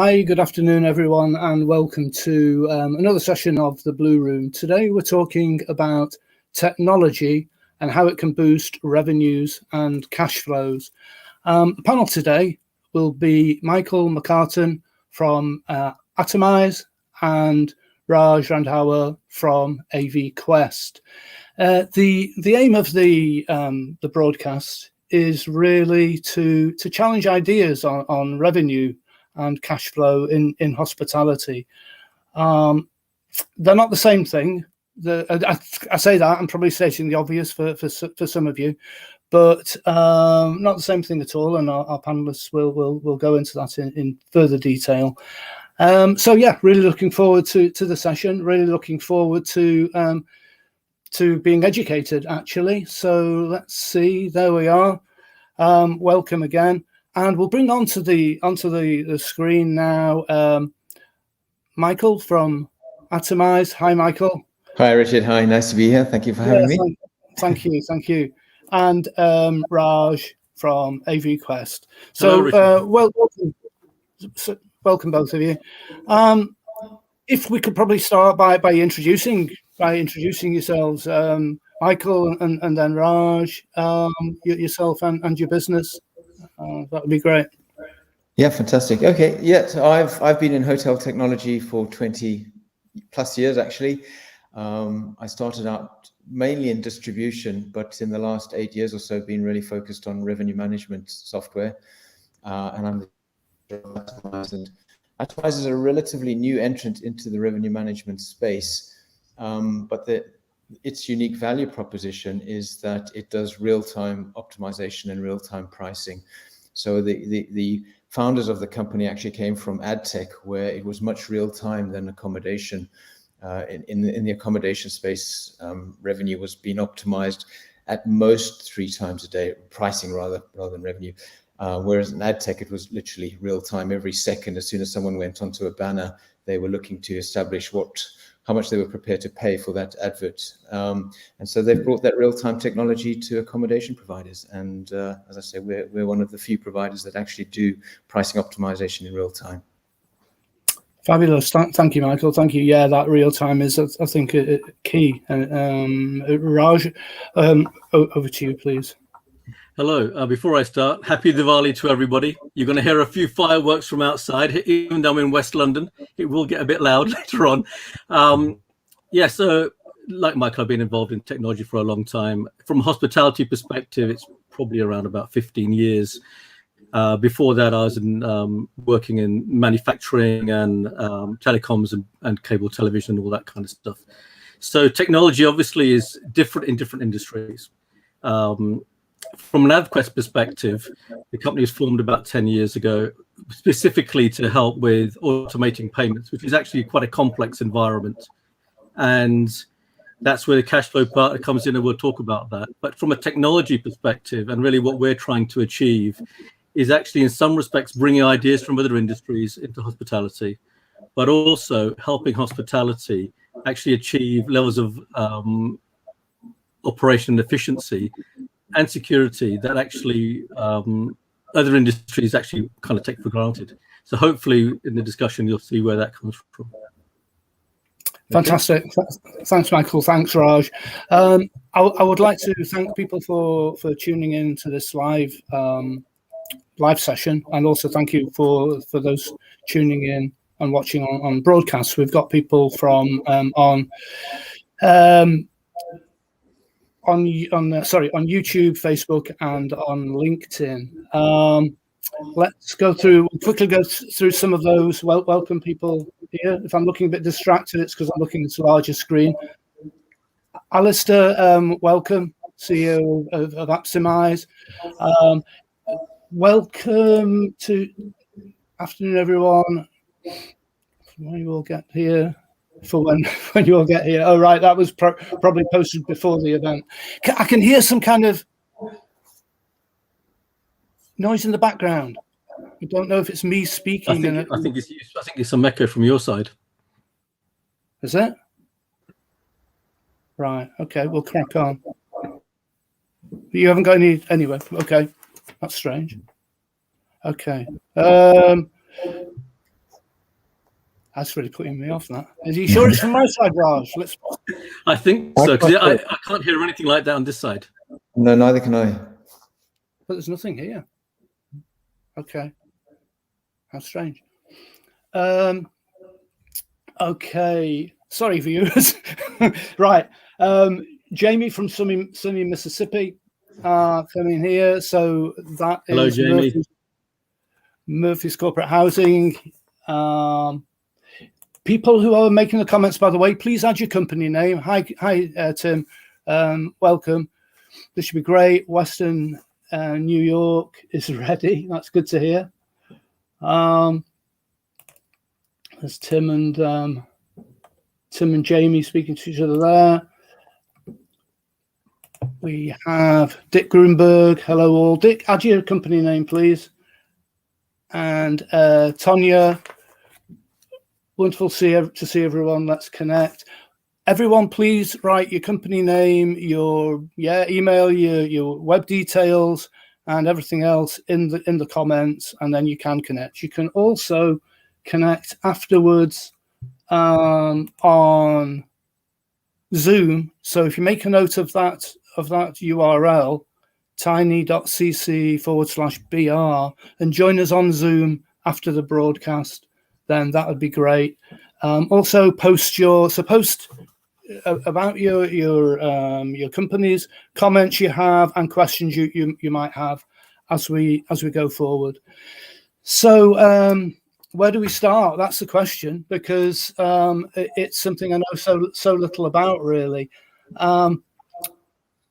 Hi, good afternoon, everyone, and welcome to another session of the Blue Room. Today, we're talking about technology and how it can boost revenues and cash flows. The panel today will be Michael McCartan from Atomize and Raj Randhawa from AVQuest. The aim of the broadcast is really to challenge ideas on revenue and cash flow in hospitality. They're not the same thing. I say that, I'm probably stating the obvious for some of you, but not the same thing at all. And our panelists will go into that in further detail. So yeah, really looking forward to the session. Really looking forward to being educated, actually. So let's see. There we are. Welcome again. And we'll bring onto the screen now Michael from Atomize. Hi, Michael. Hi, Richard. Hi, nice to be here. Thank you for having me. Thank you. And Raj from AVQuest. Hello, welcome both of you. If we could probably start by introducing yourselves, Michael, and then Raj, yourself and your business. That would be great. Yeah, fantastic. Okay, yeah, so I've been in hotel technology for 20 plus years, actually. I started out mainly in distribution, but in the last 8 years or so, been really focused on revenue management software. And I'm Atomize. Atomize is a relatively new entrant into the revenue management space, but its unique value proposition is that it does real-time optimization and real-time pricing. So the founders of the company actually came from ad tech, where it was much real-time than accommodation. In the accommodation space, revenue was being optimized at most 3 times a day, pricing rather than revenue. Whereas in ad tech, it was literally real-time. Every second, as soon as someone went onto a banner, they were looking to establish how much they were prepared to pay for that advert. And so they've brought that real-time technology to accommodation providers. And as I say, we're one of the few providers that actually do pricing optimization in real time. Fabulous. Thank you, Michael. Thank you. Yeah, that real time is, I think, key. Raj, over to you, please. Hello. Before I start, happy Diwali to everybody. You're going to hear a few fireworks from outside, even though I'm in West London. It will get a bit loud later on. So like Michael, I've been involved in technology for a long time. From a hospitality perspective, it's probably around about 15 years. Before that, I was working in manufacturing and telecoms and cable television, all that kind of stuff. So technology obviously is different in different industries. From an AVQuest perspective, the company was formed about 10 years ago, specifically to help with automating payments, which is actually quite a complex environment. And that's where the cash flow part comes in, and we'll talk about that. But from a technology perspective, and really what we're trying to achieve is actually in some respects bringing ideas from other industries into hospitality, but also helping hospitality actually achieve levels of operation efficiency and security that actually other industries actually kind of take for granted. So hopefully in the discussion, you'll see where that comes from. Fantastic. Thanks, Michael. Thanks, Raj. I would like to thank people for tuning in to this live session, and also thank you for those tuning in and watching on broadcast. We've got people from on YouTube, Facebook, and on LinkedIn. Let's quickly go through some of those. Welcome people here. If I'm looking a bit distracted, it's because I'm looking at a larger screen. Alistair, welcome, CEO of Atomize. Welcome to afternoon, everyone. When you all get here. For when you all get here. Oh, right, that was probably posted before the event. I can hear some kind of noise in the background. I don't know if it's me speaking. I think it's some echo from your side. Is it? Right. Okay, we'll crack on. You haven't got any anyway. Okay, that's strange. Okay. That's really putting me off. That is you sure it's from my side, Raj? I think so, because I can't hear anything like that on this side. No, neither can I. But there's nothing here. Okay, how strange. Okay, sorry, viewers. Right, Jamie from sunny Mississippi coming here. So that Hello, is Jamie. Murphy's Corporate Housing. People who are making the comments, by the way, please add your company name. Hi, Tim. Welcome. This should be great. Western New York is ready. That's good to hear. There's Tim and Jamie speaking to each other there. We have Dick Grunberg. Hello, all. Dick, add your company name, please. And Tonya. Wonderful to see everyone. Let's connect. Everyone, please write your company name, your email, your web details, and everything else in the comments, and then you can connect. You can also connect afterwards on Zoom. So if you make a note of that URL, tiny.cc/br, and join us on Zoom after the broadcast, then that would be great. Also post about your companies, comments you have, and questions you might have as we go forward. So where do we start? That's the question, because it's something I know so little about, really.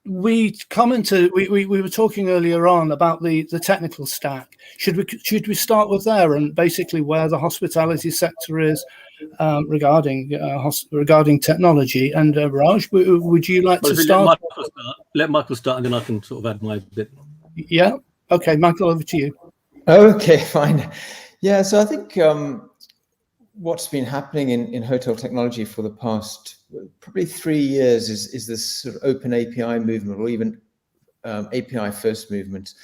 We commented. We were talking earlier on about the technical stack. Should we start with there and basically where the hospitality sector is regarding technology? And Raj, would you like to start? Let Michael start, and then I can sort of add my bit. Yeah. Okay, Michael, over to you. Okay, fine. Yeah. So I think what's been happening in hotel technology for the past probably 3 years is this sort of open API movement, or even API first movement.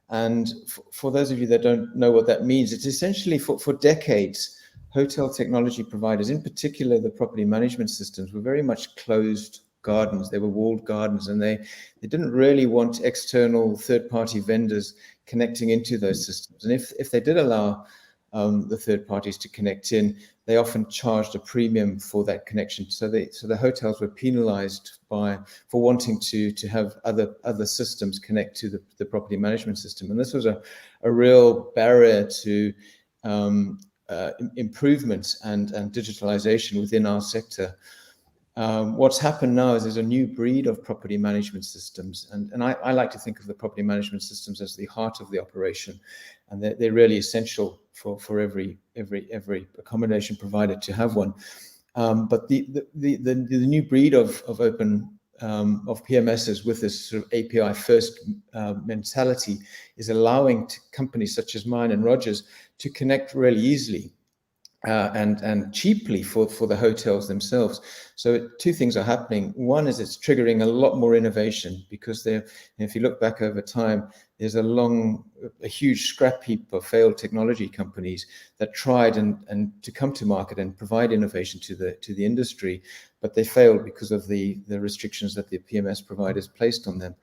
And for those of you that don't know what that means, it's essentially for decades, hotel technology providers, in particular the property management systems, were very much closed gardens. They were walled gardens, and they didn't really want external third-party vendors connecting into those systems. And if they did allow the third parties to connect in, they often charged a premium for that connection. So the hotels were penalized for wanting to have other systems connect to the property management system. And this was a real barrier to improvement and digitalization within our sector. What's happened now is there's a new breed of property management systems, and I like to think of the property management systems as the heart of the operation, and they're really essential for every accommodation provider to have one. But the new breed of PMSs with this sort of API first mentality is allowing companies such as mine and Rogers to connect really easily and cheaply for the hotels themselves. So two things are happening. One is it's triggering a lot more innovation, because if you look back over time, there's a huge scrap heap of failed technology companies that tried and to come to market and provide innovation to the industry, but they failed because of the restrictions that the PMS providers placed on them.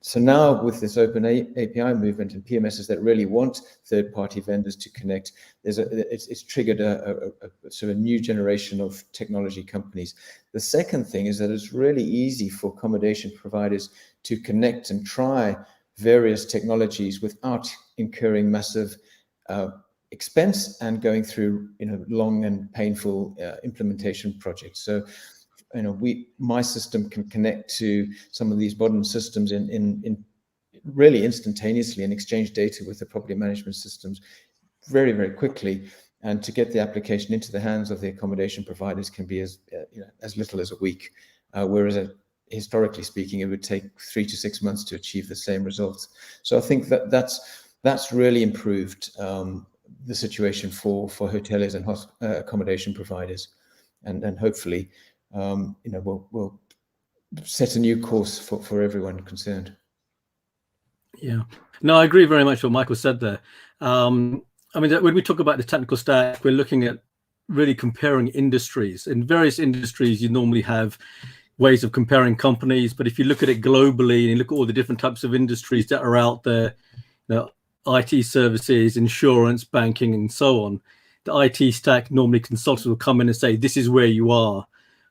So now with this open API movement and PMSs that really want third-party vendors to connect, it's triggered a sort of new generation of technology companies. The second thing is that it's really easy for accommodation providers to connect and try various technologies without incurring massive expense and going through long and painful implementation projects. So my system can connect to some of these modern systems in really instantaneously and exchange data with the property management systems very, very quickly. And to get the application into the hands of the accommodation providers can be as little as a week, whereas historically speaking, it would take 3 to 6 months to achieve the same results. So I think that's really improved the situation for hoteliers and accommodation providers, and hopefully we'll set a new course for everyone concerned. Yeah, no, I agree very much with what Michael said there. I mean, when we talk about the technical stack, we're looking at really comparing industries. In various industries, you normally have ways of comparing companies, but if you look at it globally and you look at all the different types of industries that are out there, IT services, insurance, banking, and so on, the IT stack normally consultants will come in and say, this is where you are.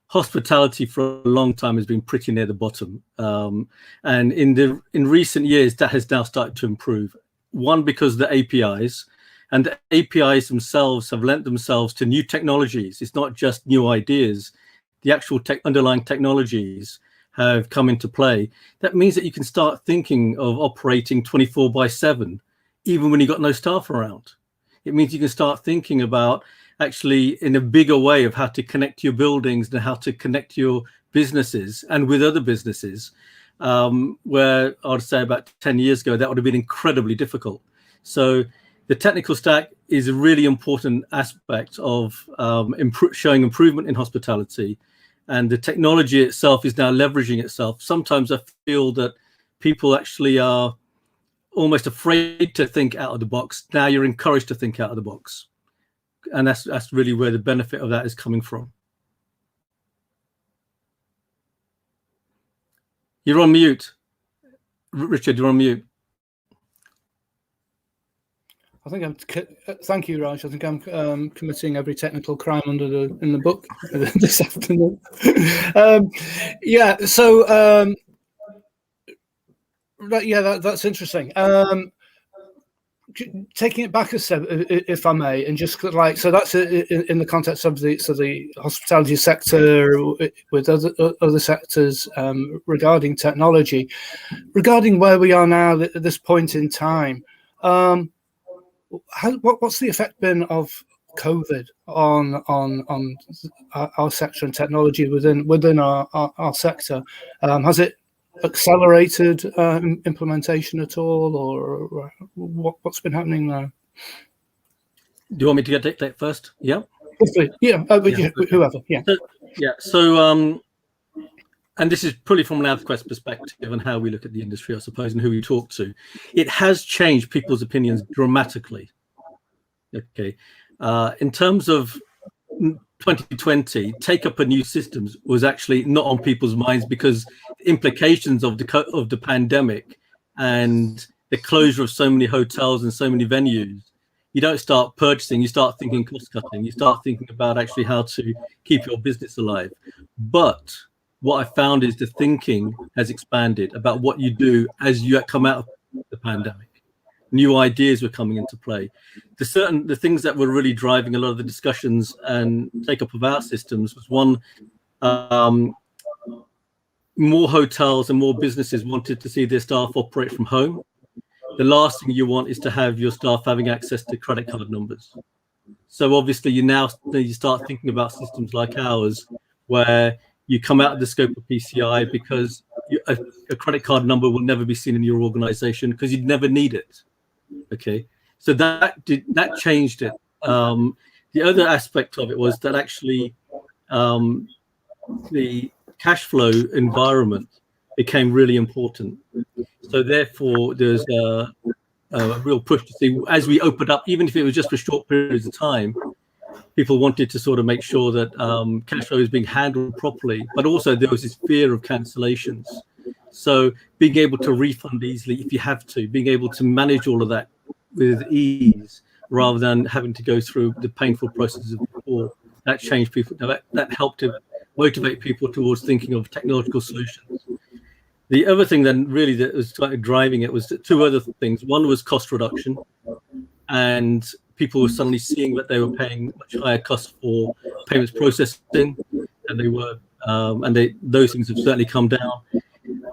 Hospitality for a long time has been pretty near the bottom. And in recent years, that has now started to improve. One, because the APIs, and the APIs themselves have lent themselves to new technologies. It's not just new ideas. The actual underlying technologies have come into play. That means that you can start thinking of operating 24/7, even when you've got no staff around. It means you can start thinking about actually in a bigger way of how to connect your buildings and how to connect your businesses and with other businesses, where I'd say about 10 years ago, that would have been incredibly difficult. So the technical stack is a really important aspect of showing improvement in hospitality. And the technology itself is now leveraging itself. Sometimes I feel that people actually are almost afraid to think out of the box. Now you're encouraged to think out of the box. And that's really where the benefit of that is coming from. You're on mute. Richard, you're on mute. I think thank you, Raj. I think I'm committing every technical crime in the book this afternoon. That's interesting. Taking it back a step, if I may, and just like, so that's in the context of the hospitality sector with other sectors regarding technology, regarding where we are now at this point in time. What's the effect been of COVID on our sector and technology within our sector? Has it accelerated implementation at all, or what's been happening there? Do you want me to take that first? Yeah. Whoever. Yeah. So and this is purely from an AVQuest perspective and how we look at the industry, I suppose, and who we talk to. It has changed people's opinions dramatically. Okay. In terms of 2020, take up a new systems was actually not on people's minds because the implications of the pandemic and the closure of so many hotels and so many venues, you don't start purchasing, you start thinking cost cutting, you start thinking about actually how to keep your business alive. But what I found is the thinking has expanded about what you do as you come out of the pandemic. New ideas were coming into play. The things that were really driving a lot of the discussions and take up of our systems was one, more hotels and more businesses wanted to see their staff operate from home. The last thing you want is to have your staff having access to credit card numbers. So obviously you start thinking about systems like ours, where you come out of the scope of PCI because a credit card number will never be seen in your organization because you'd never need it. Okay, so that changed it. The other aspect of it was that actually the cash flow environment became really important. So therefore, there's a real push to see, as we opened up, even if it was just for short periods of time, people wanted to sort of make sure that cash flow is being handled properly, but also there was this fear of cancellations. So being able to refund easily if you have to, being able to manage all of that with ease rather than having to go through the painful processes before, that changed people. That helped to motivate people towards thinking of technological solutions. The other thing then really that was driving it was two other things. One was cost reduction, and people were suddenly seeing that they were paying much higher costs for payments processing, and they were, those things have certainly come down.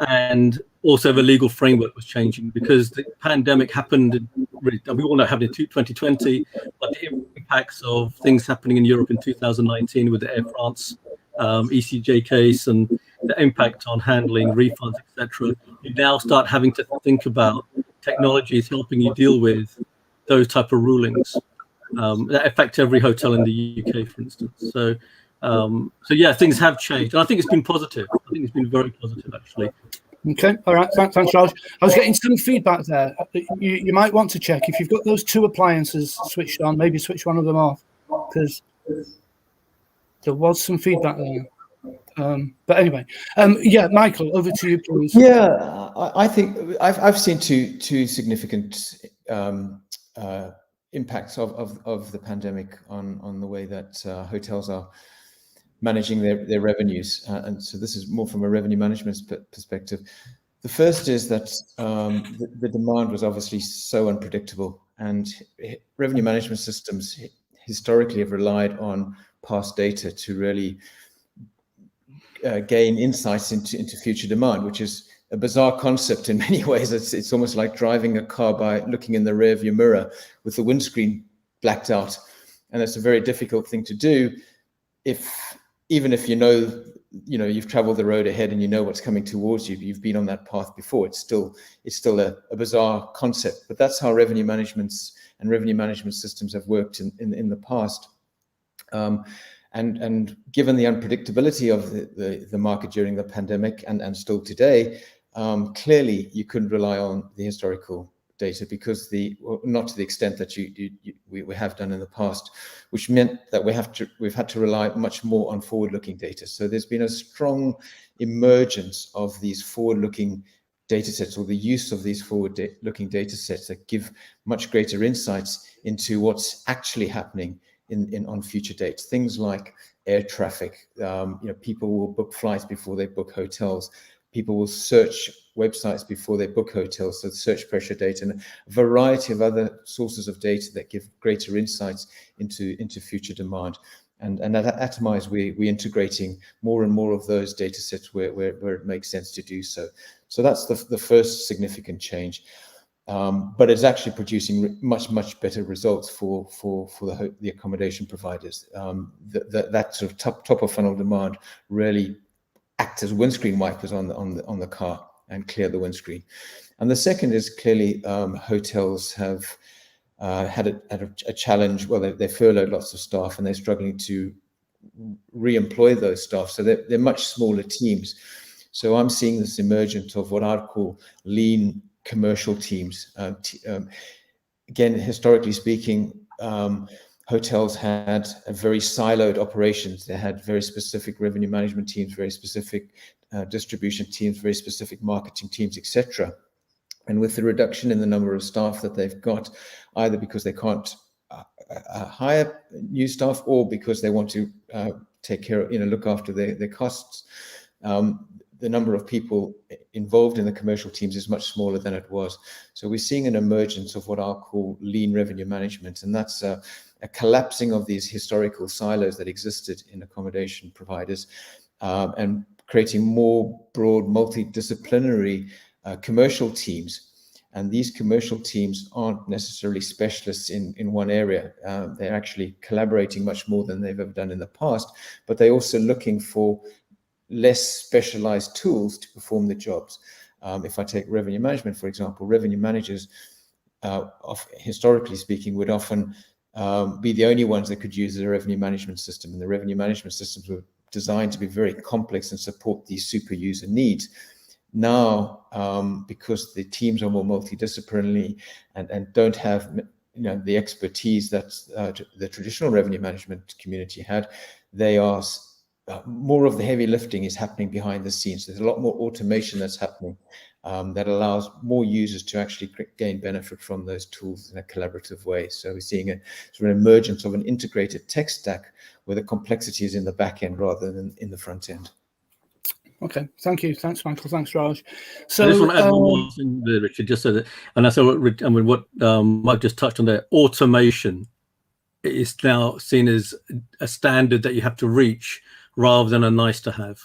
And also the legal framework was changing because the pandemic happened, we all know it happened in 2020, but the impacts of things happening in Europe in 2019 with the Air France ECJ case and the impact on handling refunds, etc. You now start having to think about technologies helping you deal with those type of rulings that affect every hotel in the UK, for instance. So yeah, things have changed, and I think it's been positive. I think it's been very positive, actually. Okay, all right, thanks, Raj. I was getting some feedback there. You might want to check if you've got those two appliances switched on, maybe switch one of them off, because There was some feedback there. But anyway, yeah, Michael, over to you, please. Yeah, I think I've seen two significant impacts of the pandemic on the way that hotels are managing their revenues, and so this is more from a revenue management perspective. The first is that the demand was obviously so unpredictable, and revenue management systems historically have relied on past data to really gain insights into future demand, which is a bizarre concept in many ways. It's almost like driving a car by looking in the rearview mirror with the windscreen blacked out, and it's a very difficult thing to do. Even if you've traveled the road ahead and you know what's coming towards you, you've been on that path before. It's still a bizarre concept, but that's how revenue management systems have worked in the past. And given the unpredictability of the market during the pandemic and still today, clearly you couldn't rely on the historical data because not to the extent that we have done in the past, which meant that we've had to rely much more on forward-looking data. So there's been a strong emergence of these forward-looking data sets, or the use of these forward-looking data sets that give much greater insights into what's actually happening on future dates. Things like air traffic. People will book flights before they book hotels. People will search websites before they book hotels, so search pressure data, and a variety of other sources of data that give greater insights into future demand. And at Atomize, we're integrating more and more of those data sets where it makes sense to do so. So that's the first significant change. But it's actually producing much better results for the accommodation providers. That sort of top of funnel demand really act as windscreen wipers on the car and clear the windscreen. And the second is clearly hotels have had a challenge. Well, they furloughed lots of staff and they're struggling to re-employ those staff. So they're much smaller teams. So I'm seeing this emergence of what I'd call lean commercial teams. Again, historically speaking, hotels had a very siloed operations. They had very specific revenue management teams, very specific distribution teams, very specific marketing teams, etc. And with the reduction in the number of staff that they've got, either because they can't hire new staff or because they want to take care of, look after their costs, the number of people involved in the commercial teams is much smaller than it was. So we're seeing an emergence of what I'll call lean revenue management, and that's a collapsing of these historical silos that existed in accommodation providers, and creating more broad, multidisciplinary commercial teams. And these commercial teams aren't necessarily specialists in one area. They're actually collaborating much more than they've ever done in the past, but they're also looking for less specialized tools to perform the jobs. If I take revenue management, for example, revenue managers, historically speaking, would often be the only ones that could use the revenue management system. And the revenue management systems were designed to be very complex and support these super user needs. Now, because the teams are more multidisciplinary and don't have the expertise that the traditional revenue management community had, they are more of the heavy lifting is happening behind the scenes. There's a lot more automation that's happening that allows more users to actually gain benefit from those tools in a collaborative way. So we're seeing a sort of emergence of an integrated tech stack where the complexity is in the back end rather than in the front end. Okay, thank you. Thanks, Michael. Thanks, Raj. So I just want to add one more thing there, Richard, just so that, and that's what Mike just touched on there. Automation is now seen as a standard that you have to reach rather than a nice to have.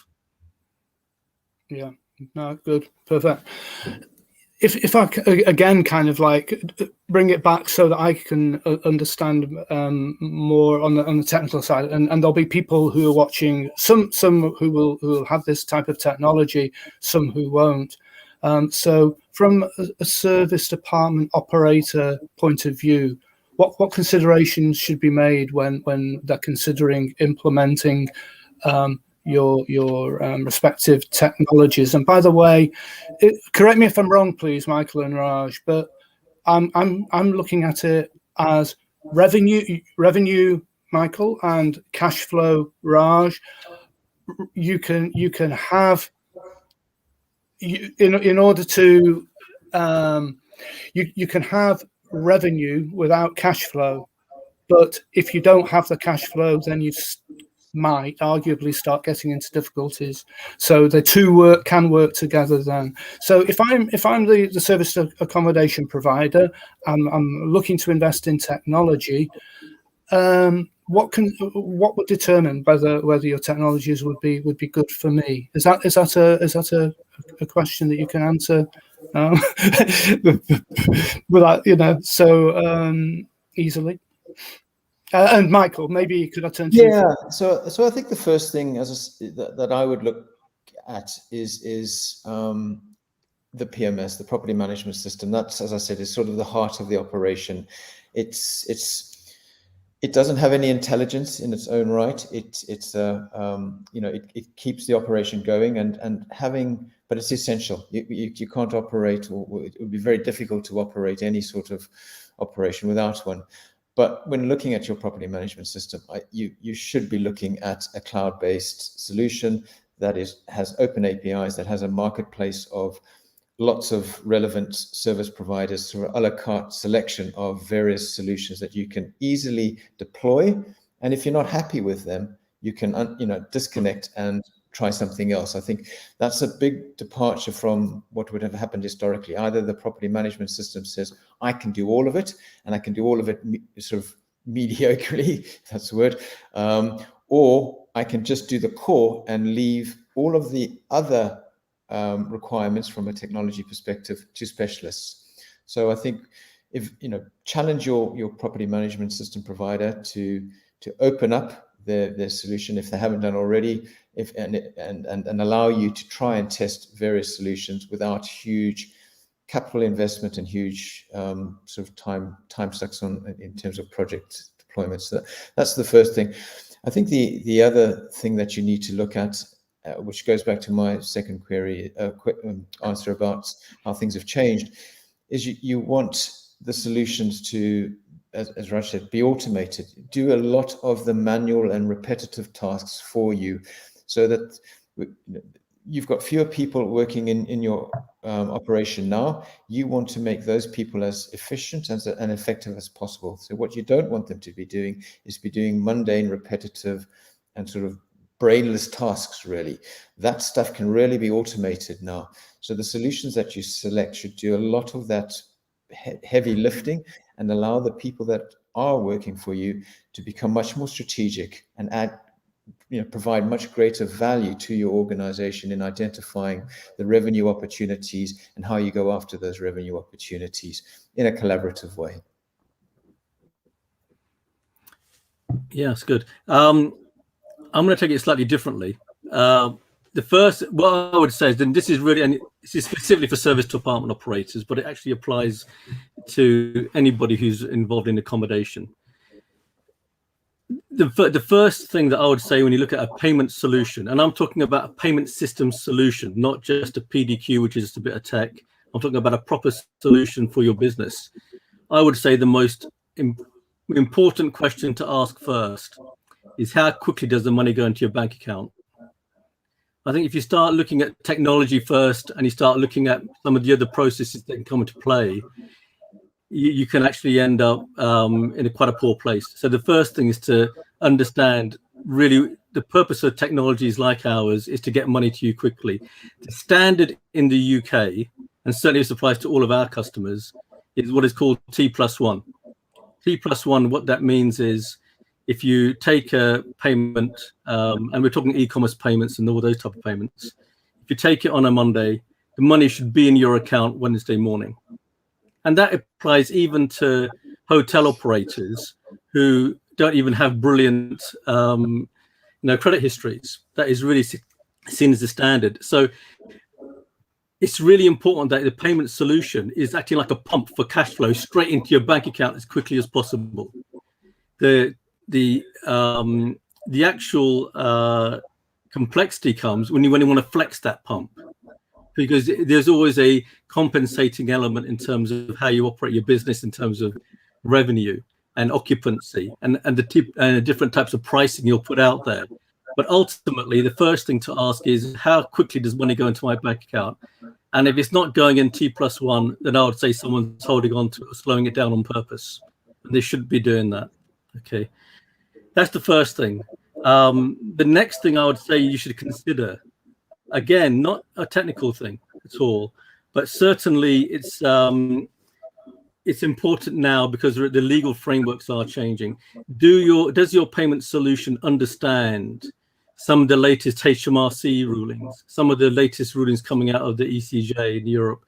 Yeah, no, good, perfect. If I again kind of like bring it back so that I can understand more on the technical side, and there'll be people who are watching, some who will have this type of technology, some who won't. So from a service department operator point of view, what considerations should be made when they're considering implementing your respective technologies? And by the way, correct me if I'm wrong, please, Michael and Raj, but I'm looking at it as revenue Michael, and cash flow, Raj, you can have, in order to you can have revenue without cash flow, but if you don't have the cash flow, then you might arguably start getting into difficulties. So the two can work together then. So if I'm the service accommodation provider, I'm looking to invest in technology, what would determine whether your technologies would be good for me? Is that a question that you can answer without so easily? And Michael, maybe could I turn to you? Yeah. So I think the first thing that I would look at is the PMS, the property management system. That's, as I said, is sort of the heart of the operation. It doesn't have any intelligence in its own right. It keeps the operation going but it's essential. You can't operate, or it would be very difficult to operate any sort of operation without one. But when looking at your property management system, you should be looking at a cloud-based solution that has open APIs, that has a marketplace of lots of relevant service providers through a la carte selection of various solutions that you can easily deploy. And if you're not happy with them, you can disconnect and try something else. I think that's a big departure from what would have happened historically. Either the property management system says, I can do all of it, and I can do all of it sort of mediocrely, if that's the word, or I can just do the core and leave all of the other requirements from a technology perspective to specialists. So I think challenge your property management system provider to open up their solution if they haven't done already, and allow you to try and test various solutions without huge capital investment and huge sort of time sucks on in terms of project deployment. So that's the first thing. I think the other thing that you need to look at, which goes back to my second query answer about how things have changed, is you want the solutions to, as Raj said, be automated, do a lot of the manual and repetitive tasks for you, so that you've got fewer people working in your operation now. You want to make those people as efficient and effective as possible. So what you don't want them to be doing is be doing mundane, repetitive, and sort of brainless tasks, really. That stuff can really be automated now. So the solutions that you select should do a lot of that heavy lifting and allow the people that are working for you to become much more strategic and provide much greater value to your organization in identifying the revenue opportunities and how you go after those revenue opportunities in a collaborative way. Yeah, it's good. I'm going to take it slightly differently. The first, what I would say is, then this is really, and this is specifically for service department operators, but it actually applies to anybody who's involved in accommodation. The first thing that I would say when you look at a payment solution, and I'm talking about a payment system solution, not just a PDQ, which is just a bit of tech. I'm talking about a proper solution for your business. I would say the most important question to ask first is, how quickly does the money go into your bank account? I think if you start looking at technology first and you start looking at some of the other processes that can come into play, you can actually end up in quite a poor place. So the first thing is to understand, really, the purpose of technologies like ours is to get money to you quickly. The standard in the UK, and certainly this applies to all of our customers, is what is called T+1. T+1, what that means is, if you take a payment, and we're talking e-commerce payments and all those type of payments, if you take it on a Monday, the money should be in your account Wednesday morning. And that applies even to hotel operators who don't even have brilliant credit histories. That is really seen as the standard. So it's really important that the payment solution is acting like a pump for cash flow straight into your bank account as quickly as possible. The actual complexity comes when you want to flex that pump, because there's always a compensating element in terms of how you operate your business in terms of revenue. and occupancy and the different types of pricing you'll put out there. But ultimately, the first thing to ask is, how quickly does money go into my bank account? And if it's not going in T+1, then I would say someone's holding on to it or slowing it down on purpose. And they shouldn't be doing that. Okay, that's the first thing. The next thing I would say you should consider, again, not a technical thing at all, but certainly it's important now because the legal frameworks are changing. Does your payment solution understand some of the latest HMRC rulings, some of the latest rulings coming out of the ECJ in Europe?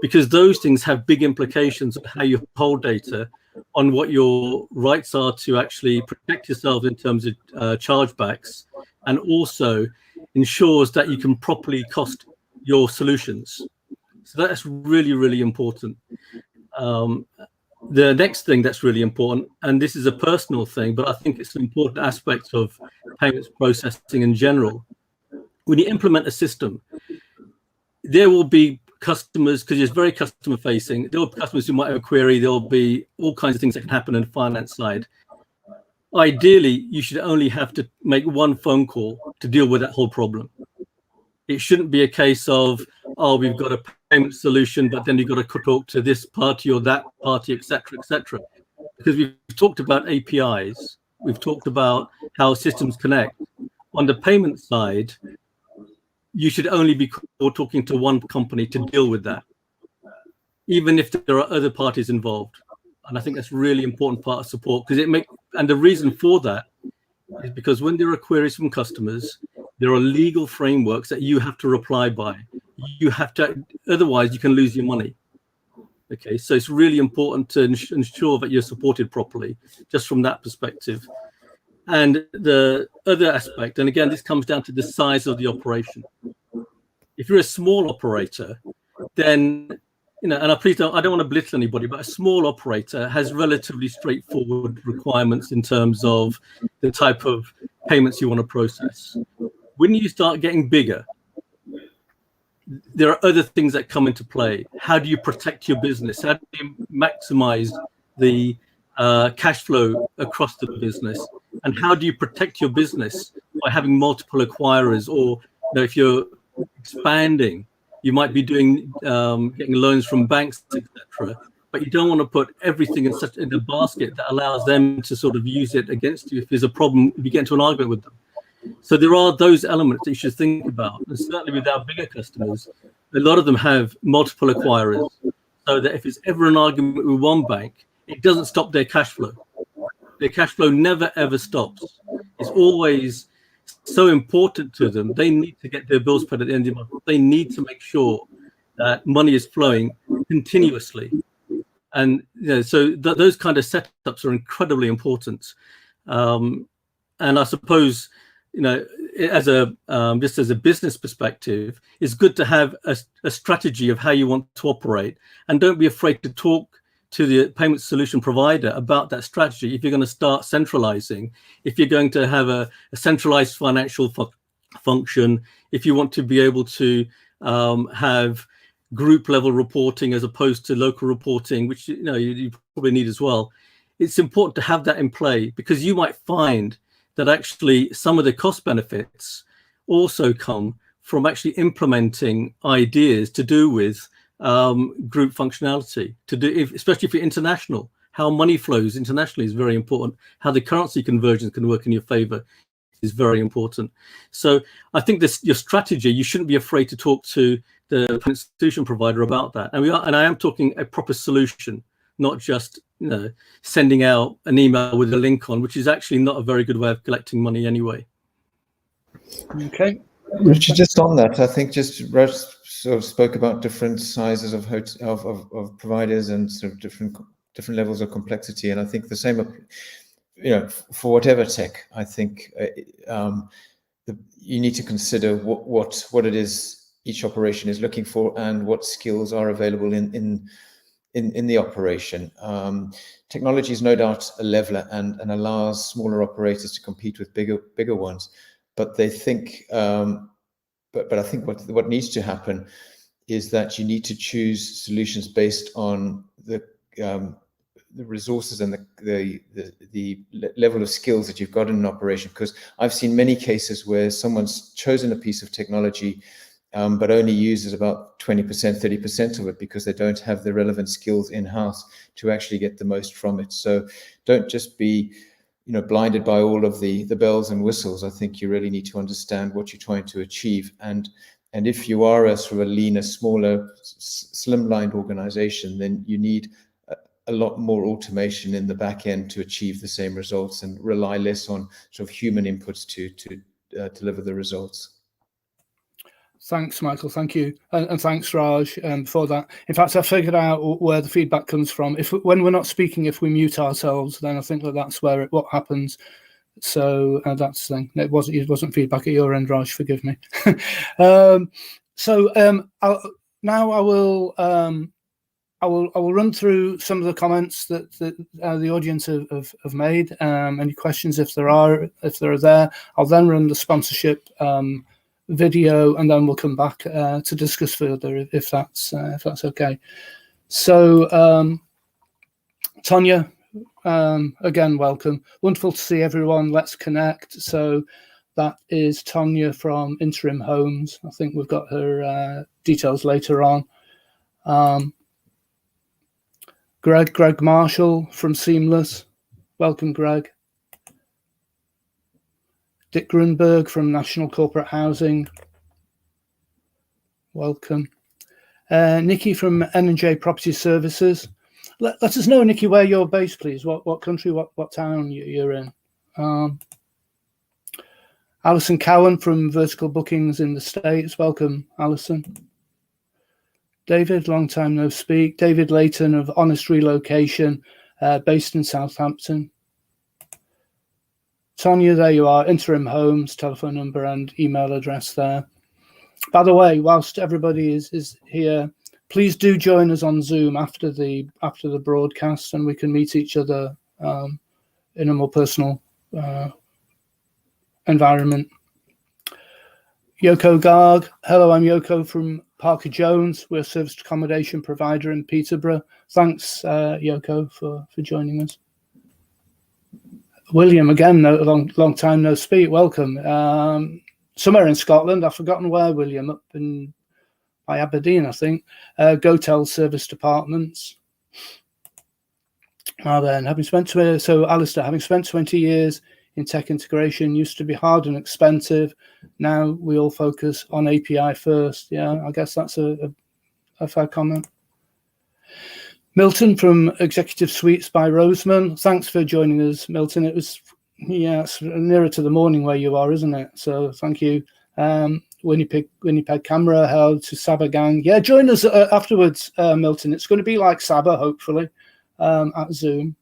Because those things have big implications on how you hold data, on what your rights are to actually protect yourself in terms of chargebacks, and also ensures that you can properly cost your solutions. So that's really, really important. The next thing that's really important, and this is a personal thing, but I think it's an important aspect of payments processing in general. When you implement a system, there will be customers, because it's very customer facing, there will be customers who might have a query, there will be all kinds of things that can happen on the finance side. Ideally, you should only have to make one phone call to deal with that whole problem. It shouldn't be a case of, oh, we've got a payment solution, but then you've got to talk to this party or that party, etc., etc. Because we've talked about APIs, we've talked about how systems connect. On the payment side, you should only be talking to one company to deal with that, even if there are other parties involved. And I think that's a really important part of support, because and the reason for that is because when there are queries from customers, there are legal frameworks that you have to reply by. You have to, otherwise you can lose your money. Okay, so it's really important to ensure that you're supported properly, just from that perspective. And the other aspect, and again, this comes down to the size of the operation. If you're a small operator, then, and I don't want to belittle anybody, but a small operator has relatively straightforward requirements in terms of the type of payments you want to process. When you start getting bigger, there are other things that come into play. How do you protect your business? How do you maximize the cash flow across the business? And how do you protect your business by having multiple acquirers? Or if you're expanding, you might be doing getting loans from banks, etc. But you don't want to put everything in a basket that allows them to sort of use it against you if there's a problem, if you get into an argument with them. So there are those elements that you should think about. And certainly with our bigger customers, a lot of them have multiple acquirers, so that if it's ever an argument with one bank, it doesn't stop their cash flow. Their cash flow never, ever stops. It's always so important to them. They need to get their bills paid at the end of the month. They need to make sure that money is flowing continuously. And so those kind of setups are incredibly important. And I suppose, as just as a business perspective, it's good to have a strategy of how you want to operate, and don't be afraid to talk to the payment solution provider about that strategy. If you're going to start centralizing, if you're going to have a centralized financial function, if you want to be able to have group level reporting as opposed to local reporting, which you probably need as well, it's important to have that in play, because you might find that actually some of the cost benefits also come from actually implementing ideas to do with group functionality, especially if you're international. How money flows internationally is very important. How the currency conversions can work in your favor is very important. So I think your strategy, you shouldn't be afraid to talk to the solution provider about that. And I am talking a proper solution, not just sending out an email with a link on, which is actually not a very good way of collecting money anyway. Okay. Richard, just on that, I think Raj sort of spoke about different sizes of providers and sort of different levels of complexity, and I think the same, for whatever tech. I think you need to consider what it is each operation is looking for and what skills are available in the operation. Technology is no doubt a leveler and allows smaller operators to compete with bigger ones. But they think, but I think what needs to happen is that you need to choose solutions based on resources and the level of skills that you've got in an operation. Because I've seen many cases where someone's chosen a piece of technology, but only uses about 20%, 30% of it because they don't have the relevant skills in-house to actually get the most from it. So don't just be, blinded by all of the bells and whistles. I think you really need to understand what you're trying to achieve. And if you are a sort of a leaner, smaller, slimlined organization, then you need a lot more automation in the back end to achieve the same results and rely less on sort of human inputs to deliver the results. Thanks, Michael. Thank you. And thanks, Raj, for that. In fact, I figured out where the feedback comes from. When we're not speaking, if we mute ourselves, then I think that's where what happens. So that's the thing. It wasn't feedback at your end, Raj. Forgive me. I will run through some of the comments that the audience have made. Any questions, if there are there. I'll then run the sponsorship video, and then we'll come back to discuss further if that's okay. So Tonya, again, welcome. Wonderful to see everyone. Let's connect. So that is Tonya from Interim Homes. I think we've got her details later on. Greg Marshall from Seamless. Welcome, Greg. Dick Grunberg from National Corporate Housing. Welcome. Nikki from N&J Property Services. Let us know, Nikki, where you're based, please. What country, what town you're in. Alison Cowan from Vertical Bookings in the States. Welcome, Alison. David, long time no speak. David Layton of Honest Relocation, based in Southampton. Tonya, there you are. Interim Homes, telephone number and email address there. By the way, whilst everybody is here, please do join us on Zoom after the broadcast, and we can meet each other in a more personal environment. Yoko Garg. Hello, I'm Yoko from Parker Jones. We're a serviced accommodation provider in Peterborough. Thanks, Yoko, for joining us. William, again, long time no speak. Welcome. Somewhere in Scotland. I've forgotten where, William. Up by Aberdeen, I think. Gotel Serviced Apartments. Then, Alistair, having spent 20 years in tech integration, used to be hard and expensive. Now we all focus on API first. Yeah, I guess that's a fair comment. Milton from Executive Suites by Roseman. Thanks for joining us, Milton. It was, it's nearer to the morning where you are, isn't it? So thank you. Winnipeg Camera, hello to Saba Gang. Yeah, join us afterwards, Milton. It's going to be like Saba, hopefully, at Zoom.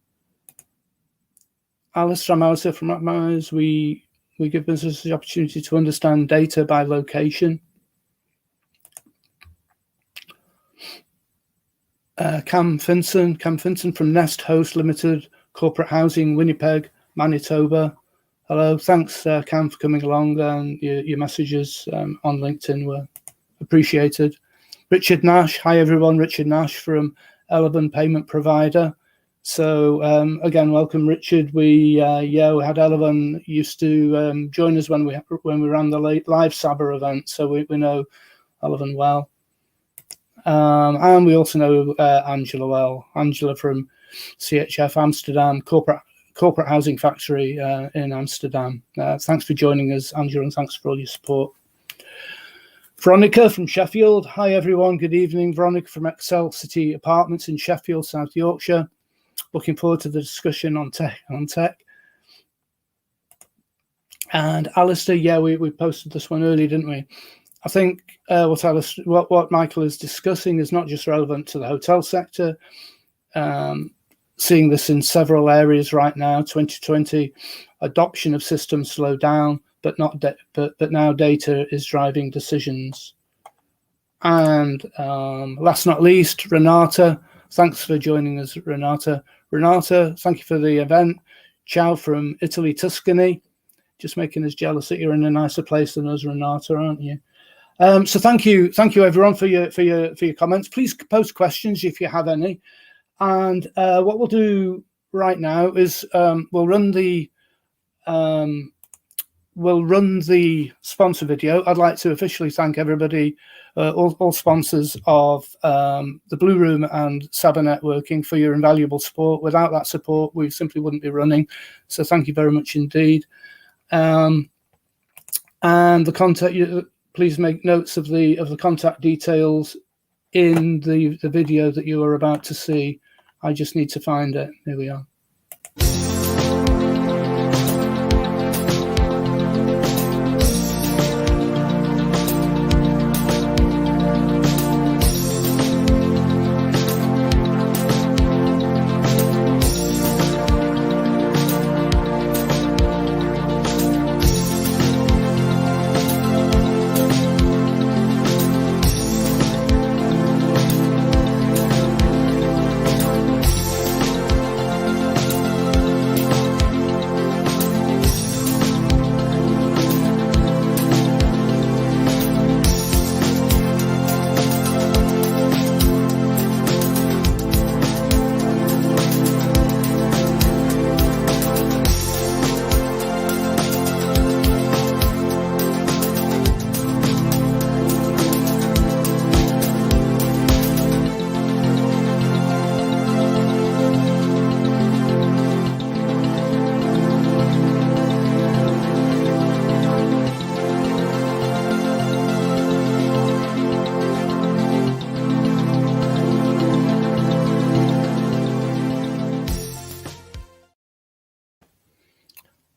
Alice Ramausa from Atomize. We give businesses the opportunity to understand data by location. Cam Finson from Nest Host Limited, Corporate Housing, Winnipeg, Manitoba. Hello, thanks Cam for coming along, and your messages on LinkedIn were appreciated. Richard Nash, hi everyone, Richard Nash from Eleven Payment Provider. So again, welcome Richard. We had Eleven used to join us when we ran the live Sabre event, so we know Eleven well. And we also know Angela well. Angela from CHF Amsterdam, Corporate Housing Factory in Amsterdam. Thanks for joining us, Angela, and thanks for all your support. Veronica from Sheffield. Hi, everyone. Good evening. Veronica from Excel City Apartments in Sheffield, South Yorkshire. Looking forward to the discussion on tech. And Alistair, we posted this one earlier, didn't we? I think what Michael is discussing is not just relevant to the hotel sector. Seeing this in several areas right now. 2020, adoption of systems slowed down, but now data is driving decisions. And last not least, Renata. Thanks for joining us, Renata. Renata, thank you for the event. Ciao from Italy, Tuscany. Just making us jealous that you're in a nicer place than us, Renata, aren't you? So thank you everyone for your comments. Please post questions if you have any. And what we'll do right now is we'll run the sponsor video. I'd like to officially thank everybody, all sponsors of the Blue Room and Saba Networking, for your invaluable support. Without that support, we simply wouldn't be running. So thank you very much indeed. And the contact, please make notes of the contact details in the video that you are about to see. I just need to find it. Here we are.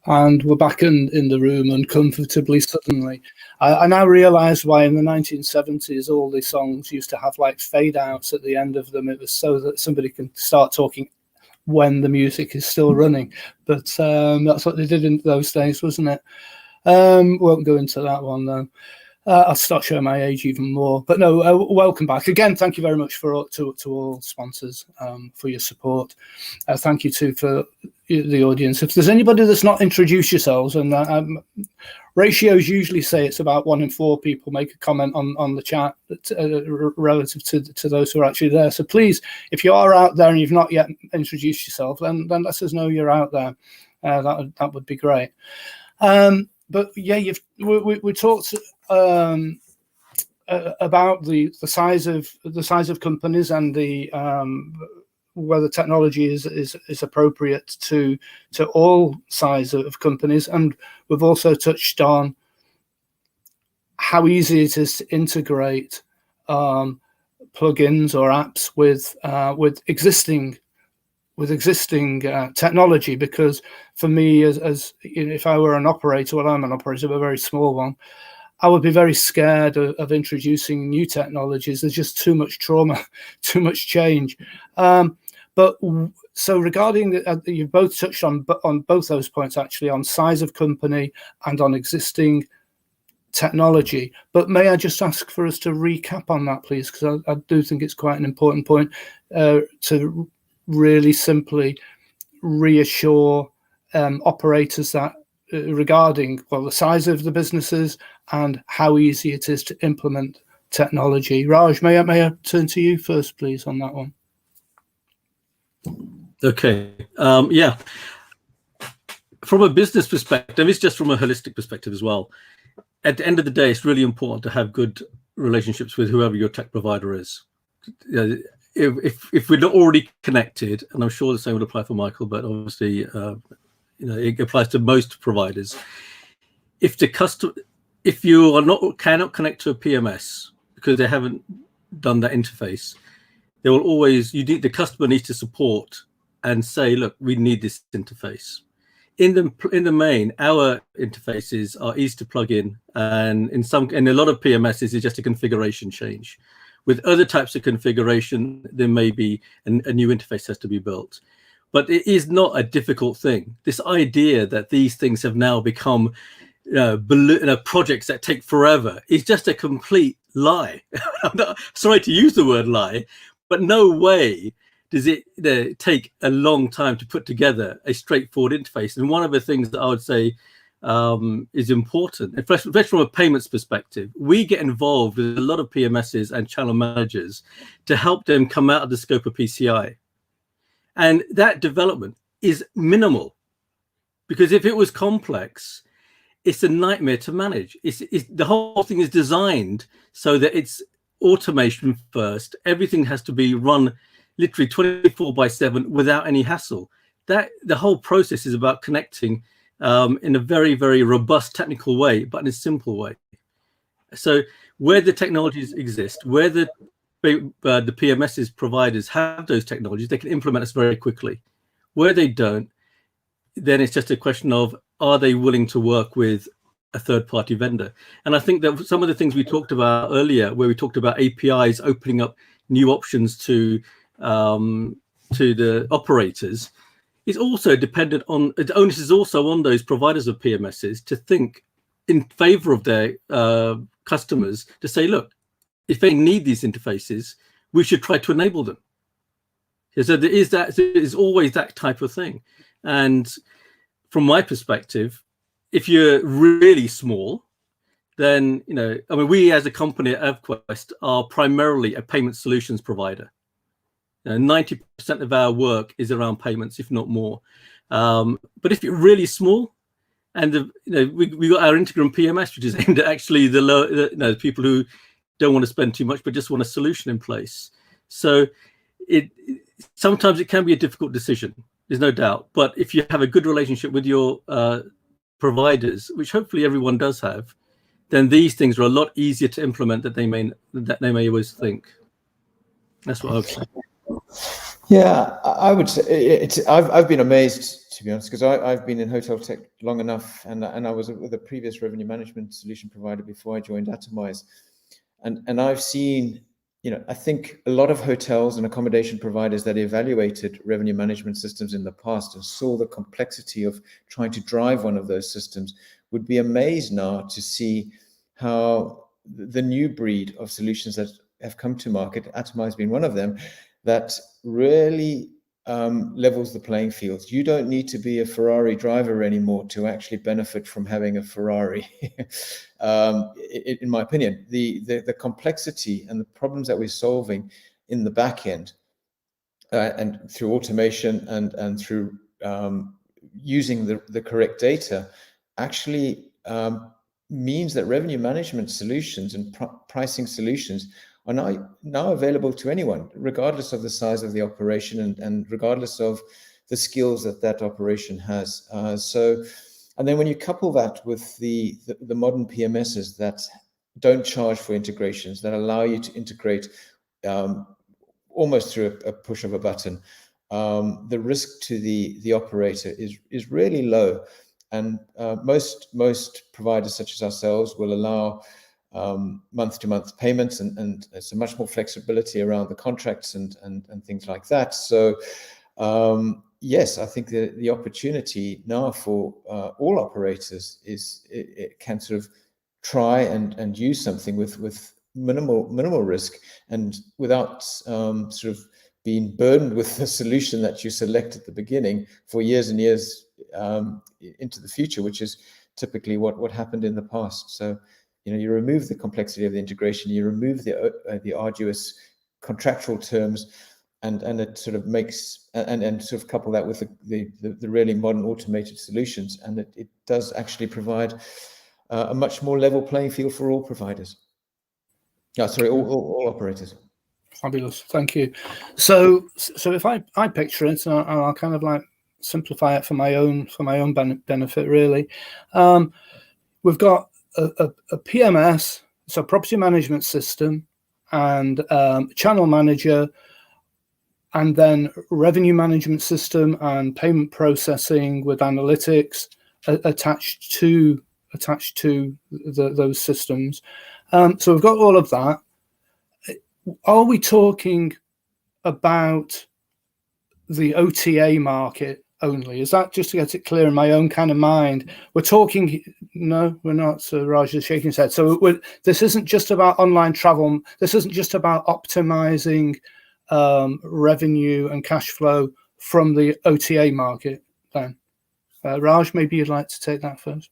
And we're back in the room uncomfortably suddenly. I now realise why in the 1970s all the songs used to have like fade outs at the end of them. It was so that somebody can start talking when the music is still running. But that's what they did in those days, wasn't it? Won't go into that one though. I'll start showing my age even more. But no, welcome back. Again, thank you very much to all sponsors for your support. Thank you too for the audience. If there's anybody that's not introduced yourselves, and ratios usually say it's about 1 in 4 people make a comment on the chat relative to those who are actually there. So please, if you are out there and you've not yet introduced yourself, then let us know you're out there. That would be great. But yeah, we talked about the size of companies and the whether technology is appropriate to all size of companies, and we've also touched on how easy it is to integrate plugins or apps with existing technology. Because for me, as you know, if I were an operator, well, I'm an operator, but a very small one, I would be very scared of introducing new technologies. There's just too much trauma, too much change. But so regarding you've both touched on both those points, actually, on size of company and on existing technology. But may I just ask for us to recap on that, please? Because I do think it's quite an important point to really simply reassure operators that regarding, well, the size of the businesses and how easy it is to implement technology. Raj, may I turn to you first, please, on that one? Okay. Yeah. From a business perspective, it's just from a holistic perspective as well. At the end of the day, it's really important to have good relationships with whoever your tech provider is. If we're not already connected, and I'm sure the same would apply for Michael, but obviously, it applies to most providers. If you cannot connect to a PMS because they haven't done that interface, they will always, the customer needs to support and say, look, we need this interface. In the main, our interfaces are easy to plug in, and in a lot of PMSs, it's just a configuration change. With other types of configuration, there may be a new interface has to be built. But it is not a difficult thing. This idea that these things have now become projects that take forever is just a complete lie. I'm not sorry to use the word lie, but no way does it take a long time to put together a straightforward interface. And one of the things that I would say is important, especially from a payments perspective, we get involved with a lot of PMSs and channel managers to help them come out of the scope of PCI. And that development is minimal, because if it was complex, it's a nightmare to manage. The whole thing is designed so that it's automation first. Everything has to be run literally 24/7 without any hassle. That the whole process is about connecting in a very, very robust technical way, but in a simple way. So where the technologies exist, where the PMS's providers have those technologies, they can implement us very quickly. Where they don't, then it's just a question of, are they willing to work with a third-party vendor? And I think that some of the things we talked about earlier, where we talked about APIs opening up new options to the operators, is also dependent on, the onus is also on those providers of PMSs to think in favor of their customers, to say, look, if they need these interfaces, we should try to enable them. So there is always that type of thing. And from my perspective, if you're really small, then, I mean, we as a company at AVQuest are primarily a payment solutions provider. 90% of our work is around payments, if not more. But if you're really small, and we got our Integrum PMS, which is aimed at actually the people who don't want to spend too much, but just want a solution in place. So sometimes it can be a difficult decision. There's no doubt. But if you have a good relationship with your providers, which hopefully everyone does have, then these things are a lot easier to implement than they may always think. That's what I would say. Yeah, I would say I've been amazed, to be honest, because I've been in hotel tech long enough, and I was with a previous revenue management solution provider before I joined Atomize, and I've seen, I think a lot of hotels and accommodation providers that evaluated revenue management systems in the past and saw the complexity of trying to drive one of those systems would be amazed now to see how the new breed of solutions that have come to market, Atomize being one of them, that really levels the playing field. You don't need to be a Ferrari driver anymore to actually benefit from having a Ferrari. In my opinion, the complexity and the problems that we're solving in the back end and through automation and through using the correct data actually means that revenue management solutions and pricing solutions are now available to anyone, regardless of the size of the operation and regardless of the skills that operation has. And then when you couple that with the modern PMSs that don't charge for integrations, that allow you to integrate almost through a push of a button, the risk to the operator is really low. And most providers such as ourselves will allow month-to-month payments and so much more flexibility around the contracts and things like that. So yes, I think the opportunity now for all operators is it can sort of try and use something with minimal risk and without sort of being burdened with the solution that you select at the beginning for years and years into the future, which is typically what happened in the past. So you remove the complexity of the integration, you remove the arduous contractual terms, and it sort of makes and sort of couple that with the really modern automated solutions, and it does actually provide a much more level playing field for all providers. All operators. Fabulous, thank you. So if I picture it, and I'll kind of like simplify it for my own benefit, really. We've got a PMS, so property management system, and channel manager, and then revenue management system and payment processing with analytics attached to those systems. So we've got all of that. Are we talking about the OTA market only? Is that, just to get it clear in my own kind of mind? We're talking, no, we're not. So Raj is shaking his head. So this isn't just about online travel. This isn't just about optimizing revenue and cash flow from the OTA market then. Raj, maybe you'd like to take that first.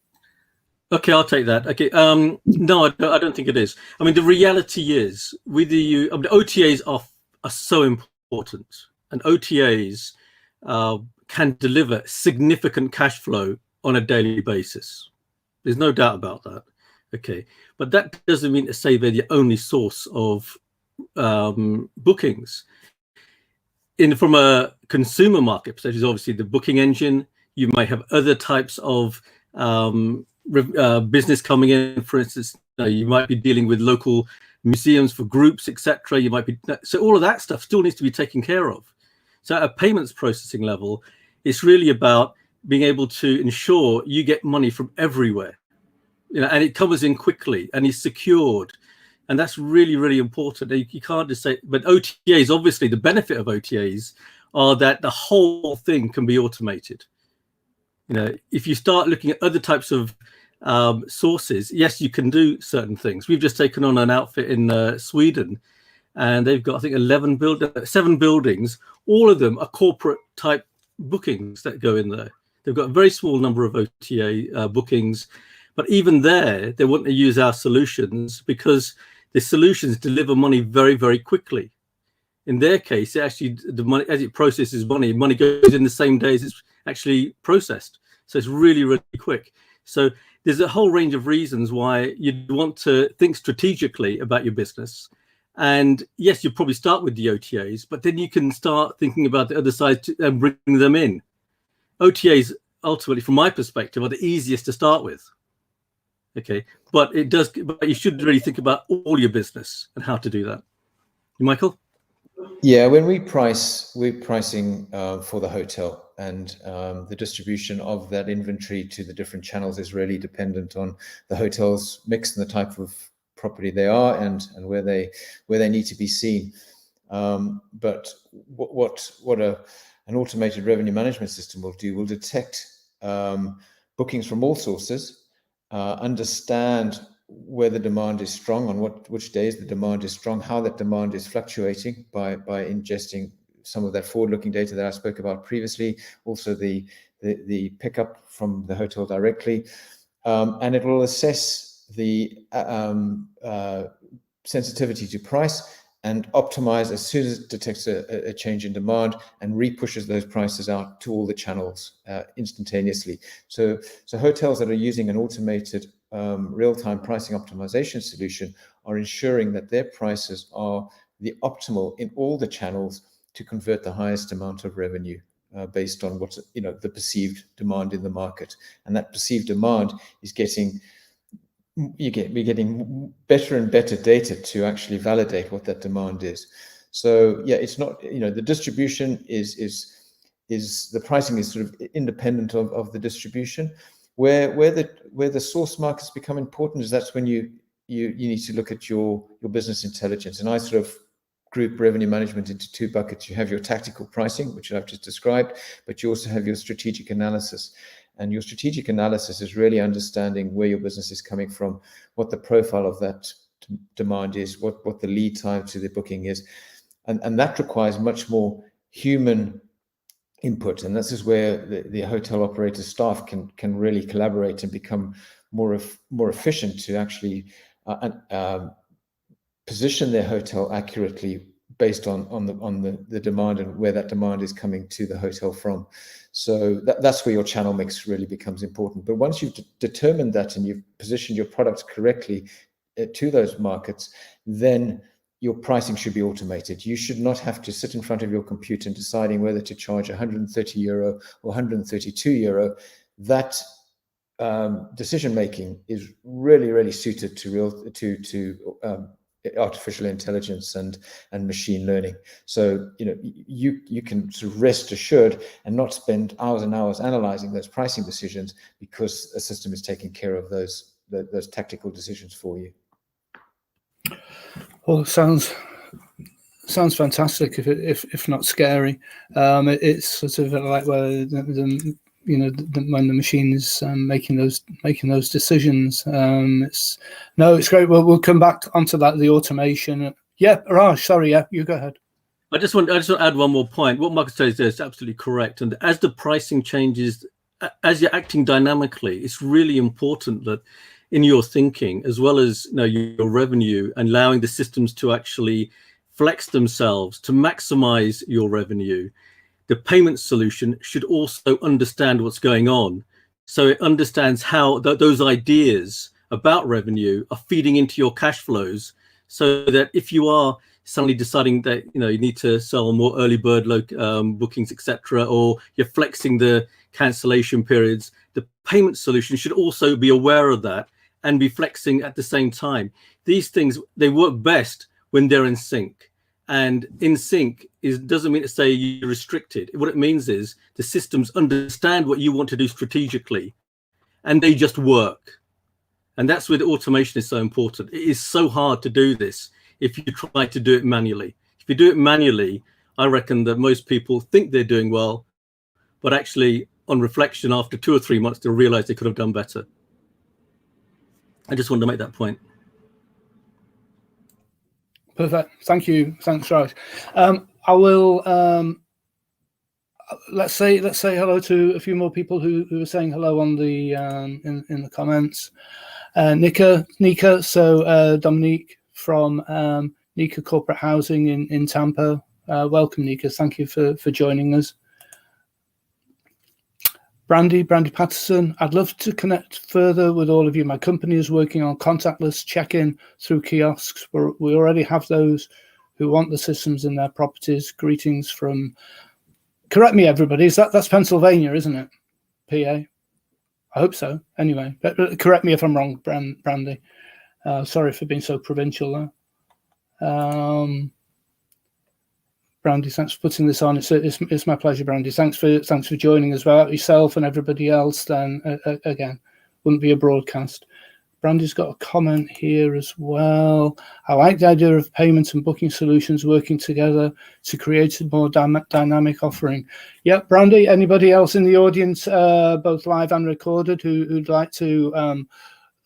Okay, I'll take that. Okay, no, I don't think it is. I mean, the reality is, with the OTAs are so important, and OTAs can deliver significant cash flow on a daily basis. There's no doubt about that. Okay, but that doesn't mean to say they're the only source of bookings. From a consumer market perspective, obviously the booking engine. You might have other types of business coming in. For instance, you might be dealing with local museums for groups, etc. You might be, so all of that stuff still needs to be taken care of. So at a payments processing level, it's really about being able to ensure you get money from everywhere, and it comes in quickly and is secured. And that's really, really important. You can't just say, but OTAs, obviously the benefit of OTAs are that the whole thing can be automated. If you start looking at other types of sources, yes, you can do certain things. We've just taken on an outfit in Sweden, and they've got, I think, 7 buildings. All of them are corporate type bookings that go in there. They've got a very small number of OTA bookings, but even there, they want to use our solutions because the solutions deliver money very, very quickly. In their case, the money, as it processes money goes in the same day as it's actually processed. So it's really, really quick. So there's a whole range of reasons why you'd want to think strategically about your business. And yes, you probably start with the OTAs, but then you can start thinking about the other side and bring them in. OTAs, ultimately, from my perspective, are the easiest to start with. Okay, but you should really think about all your business and how to do that. Michael? Yeah, when we're pricing for the hotel, and the distribution of that inventory to the different channels is really dependent on the hotel's mix and the type of property they are, and where they need to be seen. But what an automated revenue management system will detect bookings from all sources, understand where the demand is strong, on which days the demand is strong, how that demand is fluctuating by ingesting some of that forward-looking data that I spoke about previously, also the pickup from the hotel directly, and it will assess the sensitivity to price and optimize as soon as it detects a change in demand, and re-pushes those prices out to all the channels instantaneously. So hotels that are using an automated real-time pricing optimization solution are ensuring that their prices are the optimal in all the channels to convert the highest amount of revenue based on what's the perceived demand in the market. And that perceived demand is we're getting better and better data to actually validate what that demand is. So yeah, it's not, the distribution is the pricing is sort of independent of the distribution. Where the source markets become important is that's when you need to look at your business intelligence. And I sort of group revenue management into 2 buckets. You have your tactical pricing, which I've just described, but you also have your strategic analysis. And your strategic analysis is really understanding where your business is coming from, what the profile of that demand is, what the lead time to the booking is. And that requires much more human input. And this is where the hotel operator staff can really collaborate and become more efficient to actually position their hotel accurately based on the demand and where that demand is coming to the hotel from. So that's where your channel mix really becomes important. But once you've determined that and you've positioned your products correctly to those markets, then your pricing should be automated. You should not have to sit in front of your computer and deciding whether to charge 130 euro or 132 euro. That decision making is really, really suited to artificial intelligence and machine learning. So you can sort of rest assured and not spend hours and hours analyzing those pricing decisions, because a system is taking care of those tactical decisions for you. Well, sounds fantastic, if not scary. It's sort of like where when the machine is making those decisions. It's great. We'll come back onto that, the automation. Yeah, Raj, sorry, yeah, you go ahead. I just want to add one more point. What Marcus says there is absolutely correct. And as the pricing changes, as you're acting dynamically, it's really important that in your thinking, as well as your revenue, and allowing the systems to actually flex themselves to maximize your revenue, the payment solution should also understand what's going on. So it understands how those ideas about revenue are feeding into your cash flows, so that if you are suddenly deciding that you need to sell more early bird bookings, etc., or you're flexing the cancellation periods, the payment solution should also be aware of that and be flexing at the same time. These things, they work best when they're in sync. And in sync doesn't mean to say you're restricted. What it means is the systems understand what you want to do strategically, and they just work. And that's where the automation is so important. It is so hard to do this if you try to do it manually. If you do it manually, I reckon that most people think they're doing well, but actually on reflection after 2 or 3 months, they'll realize they could have done better. I just wanted to make that point. Perfect. Thank you. Thanks, Raj. I will let's say hello to a few more people who are saying hello on the in the comments. Nika, so Dominique from Nika Corporate Housing in Tampa. Welcome, Nika. Thank you for joining us. Brandy Patterson, I'd love to connect further with all of you. My company is working on contactless check-in through kiosks. We already have those who want the systems in their properties. Greetings from, correct me everybody, that's Pennsylvania, isn't it? PA? I hope so. Anyway, correct me if I'm wrong, Brandy. Sorry for being so provincial there. Brandy, thanks for putting this on. It's my pleasure, Brandy. Thanks for joining as well. Yourself and everybody else. Then again, wouldn't be a broadcast. Brandy's got a comment here as well. I like the idea of payment and booking solutions working together to create a more dynamic offering. Yeah, Brandy. Anybody else in the audience, both live and recorded, who'd like to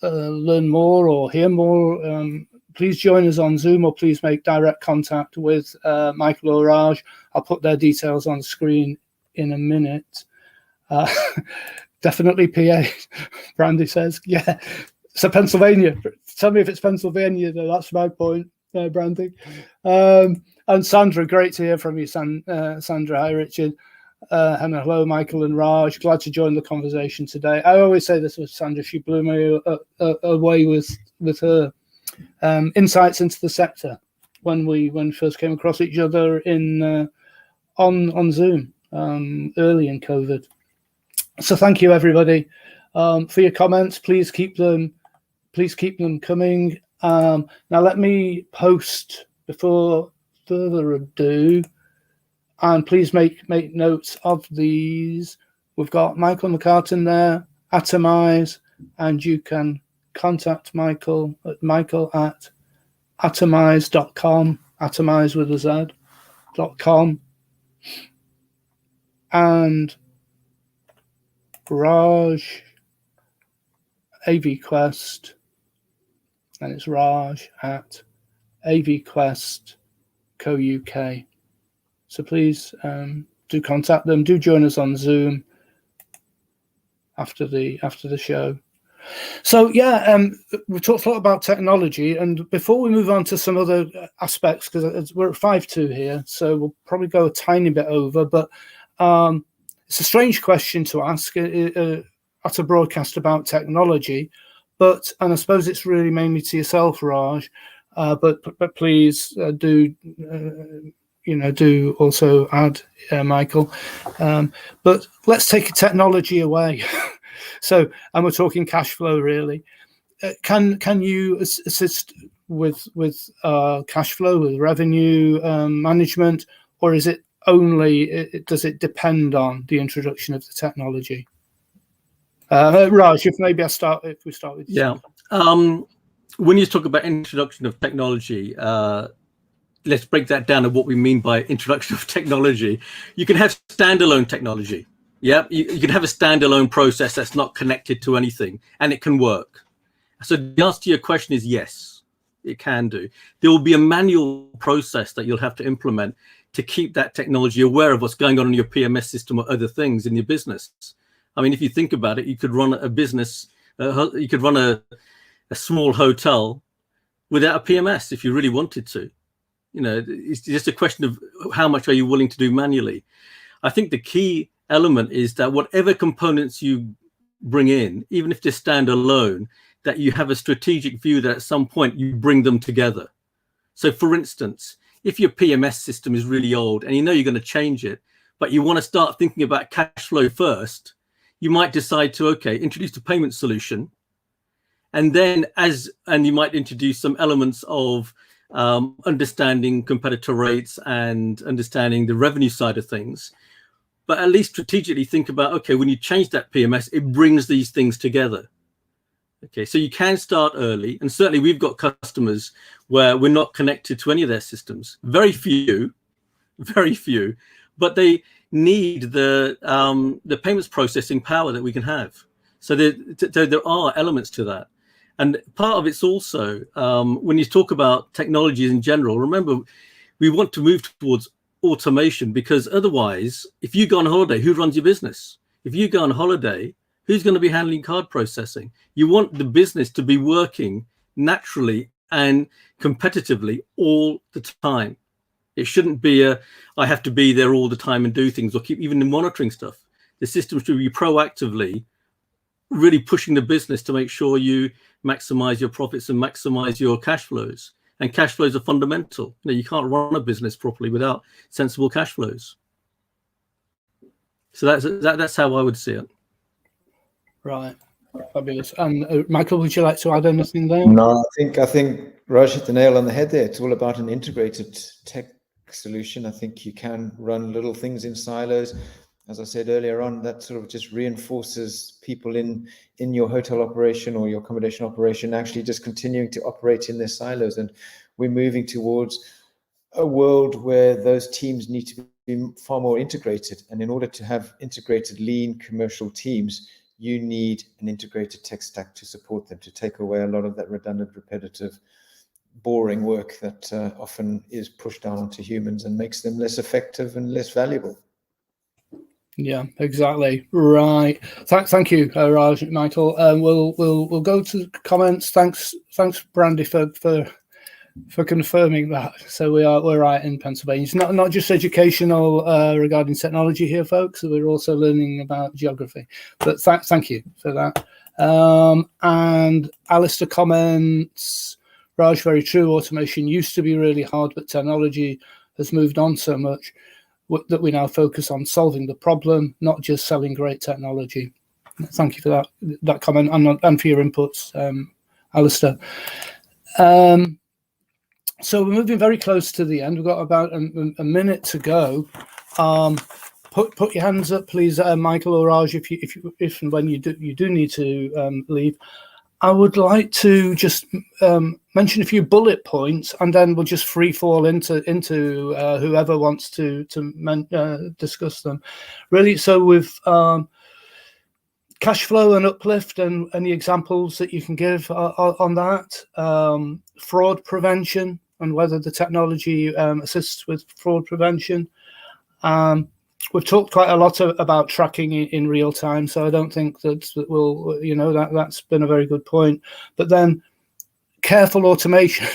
learn more or hear more? Please join us on Zoom, or please make direct contact with Michael or Raj. I'll put their details on the screen in a minute. Definitely PA, Brandy says. Yeah, so Pennsylvania. Tell me if it's Pennsylvania, though. That's my point, Brandy. And Sandra, great to hear from you, Sandra. Hi, Richard. And hello, Michael and Raj. Glad to join the conversation today. I always say this with Sandra. She blew me away with her insights into the sector when we first came across each other on Zoom early in COVID. So thank you everybody for your comments. Please keep them coming. Now let me post before further ado, and please make notes of these. We've got Michael McCartan there, Atomize, and you can contact Michael at atomize.com, atomize with a Z.com, and Raj, AVQuest, and it's Raj at AVQuest Co UK. So please do contact them. Do join us on Zoom after the show. So yeah, we've talked a lot about technology, and before we move on to some other aspects, because we're at 5:2 here, so we'll probably go a tiny bit over, but it's a strange question to ask at a broadcast about technology, and I suppose it's really mainly to yourself, Raj, but please do also add, Michael, but let's take technology away. So, and we're talking cash flow, really. Can you assist with cash flow, with revenue management, or is it does it depend on the introduction of the technology? Raj, if we start with you. Yeah. When you talk about introduction of technology, let's break that down to what we mean by introduction of technology. You can have standalone technology. Yeah, you can have a standalone process that's not connected to anything, and it can work. So the answer to your question is yes, it can do. There will be a manual process that you'll have to implement to keep that technology aware of what's going on in your PMS system or other things in your business. I mean, if you think about it, you could run a business, you could run a small hotel without a PMS if you really wanted to. It's just a question of how much are you willing to do manually. I think the key element is that whatever components you bring in, even if they stand alone, that you have a strategic view that at some point you bring them together. So for instance, if your PMS system is really old and you know you're going to change it, but you want to start thinking about cash flow first, you might decide to, okay, introduce a payment solution. And then you might introduce some elements of understanding competitor rates and understanding the revenue side of things. But at least strategically think about, okay, when you change that PMS, it brings these things together. Okay, so you can start early. And certainly we've got customers where we're not connected to any of their systems. Very few, but they need the payments processing power that we can have. So there are elements to that. And part of it's also, when you talk about technologies in general, remember, we want to move towards automation, because otherwise, if you go on holiday, who runs your business? If you go on holiday, who's going to be handling card processing? You want the business to be working naturally and competitively all the time. It shouldn't be I have to be there all the time and do things, or keep even monitoring stuff. The system should be proactively really pushing the business to make sure you maximize your profits and maximize your cash flows. And cash flows are fundamental. You can't run a business properly without sensible cash flows. So that's how I would see it. Right, fabulous. And Michael, would you like to add anything there? No, I think Raj hit the nail on the head there. It's all about an integrated tech solution. I think you can run little things in silos. As I said earlier on, that sort of just reinforces people in your hotel operation or your accommodation operation actually just continuing to operate in their silos. And we're moving towards a world where those teams need to be far more integrated. And in order to have integrated, lean commercial teams, you need an integrated tech stack to support them, to take away a lot of that redundant, repetitive, boring work that often is pushed down onto humans and makes them less effective and less valuable. Yeah, exactly. Right. Thank you, Raj, Michael. We'll go to comments. Thanks, Brandy, for confirming that. So we're right in Pennsylvania. It's not just educational regarding technology here, folks. We're also learning about geography. But thank you for that. And Alistair comments, Raj, very true. Automation used to be really hard, but technology has moved on so much that we now focus on solving the problem, not just selling great technology. Thank you for that comment and for your inputs, Alistair. So we're moving very close to the end. We've got about a minute to go. Put your hands up, please, Michael or Raj, if and when you do need to leave. I would like to just mention a few bullet points, and then we'll just free fall into whoever wants to discuss them. Really, so with cash flow and uplift, and any examples that you can give on that, fraud prevention, and whether the technology assists with fraud prevention. We've talked quite a lot about tracking in real time, so I don't think that will, that's been a very good point. But then careful automation.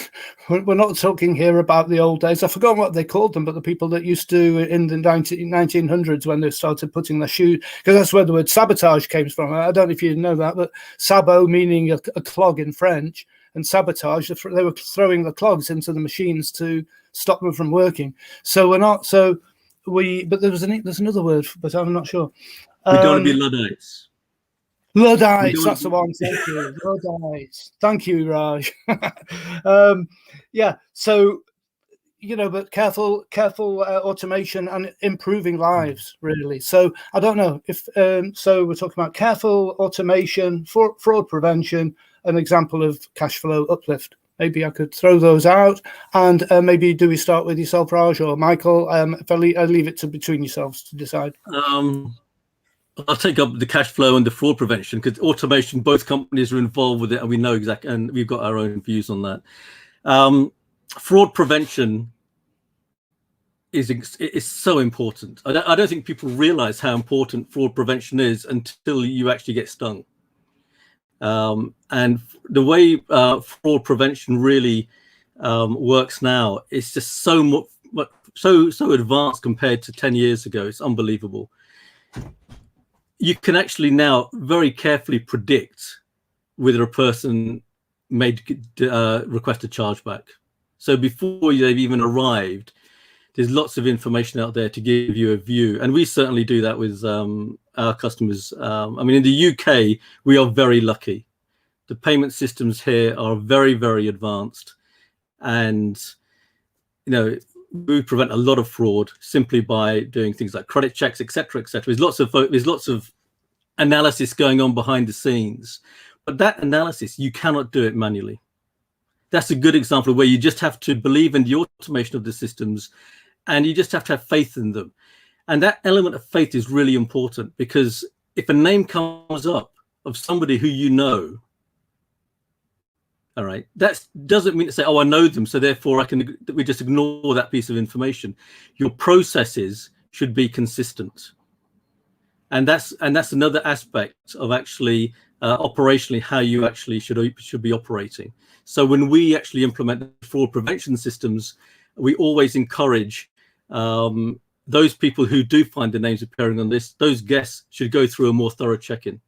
We're not talking here about the old days. I forgot what they called them, but the people that used to in the 1900s when they started putting their shoe, because that's where the word sabotage came from. I don't know if you know that, but sabo meaning a clog in French, and sabotage, they were throwing the clogs into the machines to stop them from working. So we're not so. But there's another word, but I'm not sure. We don't want to be Luddites. Luddites, that's the one. Thank you. Luddites. Thank you, Raj. Yeah. So, but careful automation and improving lives, really. So I don't know if. So we're talking about careful automation, fraud prevention, an example of cash flow uplift. Maybe I could throw those out, and maybe do we start with yourself, Raj, or Michael? If I leave it between yourselves to decide. I'll take up the cash flow and the fraud prevention, because automation, both companies are involved with it, and we know exactly, and we've got our own views on that. Fraud prevention is so important. I don't think people realize how important fraud prevention is until you actually get stung. And the way fraud prevention really works now is just so so advanced compared to 10 years ago. It's unbelievable. You can actually now very carefully predict whether a person may request a chargeback. So before they've even arrived, there's lots of information out there to give you a view. And we certainly do that with our customers. I mean, in the UK, we are very lucky. The payment systems here are very, very advanced. And, you know, we prevent a lot of fraud simply by doing things like credit checks, etc., etc. There's lots of analysis going on behind the scenes, but that analysis, you cannot do it manually. That's a good example of where you just have to believe in the automation of the systems, and you just have to have faith in them. And that element of faith is really important, because if a name comes up of somebody who you know, all right, that doesn't mean to say, oh, I know them, so therefore we just ignore that piece of information. Your processes should be consistent. And that's another aspect of actually operationally how you actually should be operating. So when we actually implement fraud prevention systems, we always encourage those people who do find the names appearing on this, those guests should go through a more thorough check-in.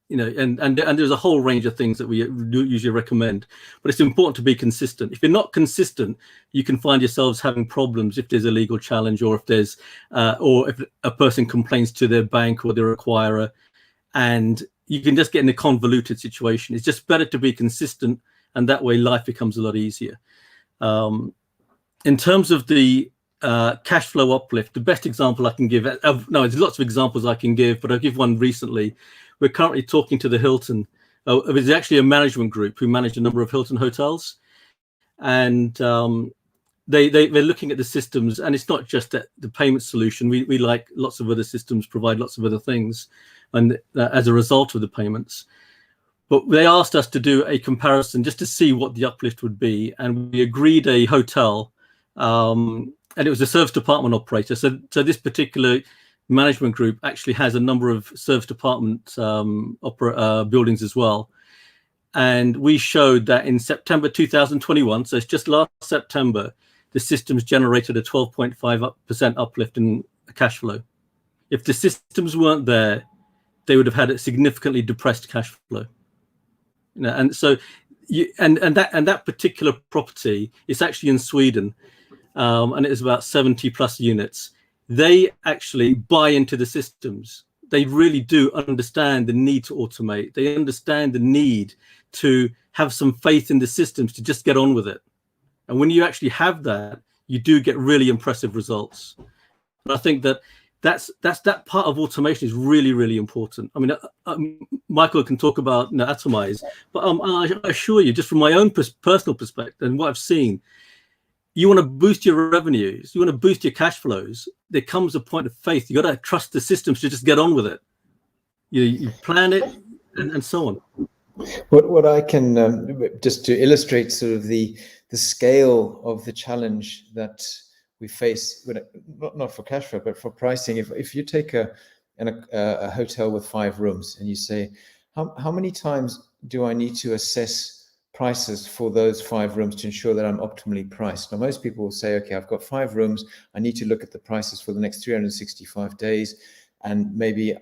You know, and there's a whole range of things that we usually recommend, but it's important to be consistent. If you're not consistent, you can find yourselves having problems if there's a legal challenge, or if there's or if a person complains to their bank or their acquirer, and you can just get in a convoluted situation. It's just better to be consistent, and that way life becomes a lot easier. In terms of the cash flow uplift, the best example I can give, there's lots of examples I can give, but I'll give one recently. We're currently talking to the Hilton. It's actually a management group who manage a number of Hilton hotels, and they're looking at the systems. And it's not just that the payment solution. We like lots of other systems, provide lots of other things, and as a result of the payments. But they asked us to do a comparison just to see what the uplift would be, and we agreed a hotel, and it was a service department operator. So this particular management group actually has a number of service department buildings as well. And we showed that in September 2021, so it's just last September, the systems generated a 12.5% uplift in cash flow. If the systems weren't there, they would have had a significantly depressed cash flow. You know, and so that particular property is actually in Sweden, and it is about 70 plus units. They actually buy into the systems. They really do understand the need to automate. They understand the need to have some faith in the systems to just get on with it. And when you actually have that, you do get really impressive results. And I think that part of automation is really, really important. I mean, Michael can talk about Atomize, but I assure you, just from my own personal perspective and what I've seen, you want to boost your revenues, you want to boost your cash flows. There comes a point of faith. You got to trust the systems to just get on with it. You plan it and so on. What I can just to illustrate sort of the scale of the challenge that we face, not for cash flow, but for pricing. If you take a hotel with 5 rooms and you say, how many times do I need to assess prices for those 5 rooms to ensure that I'm optimally priced? Now, most people will say, okay, I've got 5 rooms. I need to look at the prices for the next 365 days. And maybe,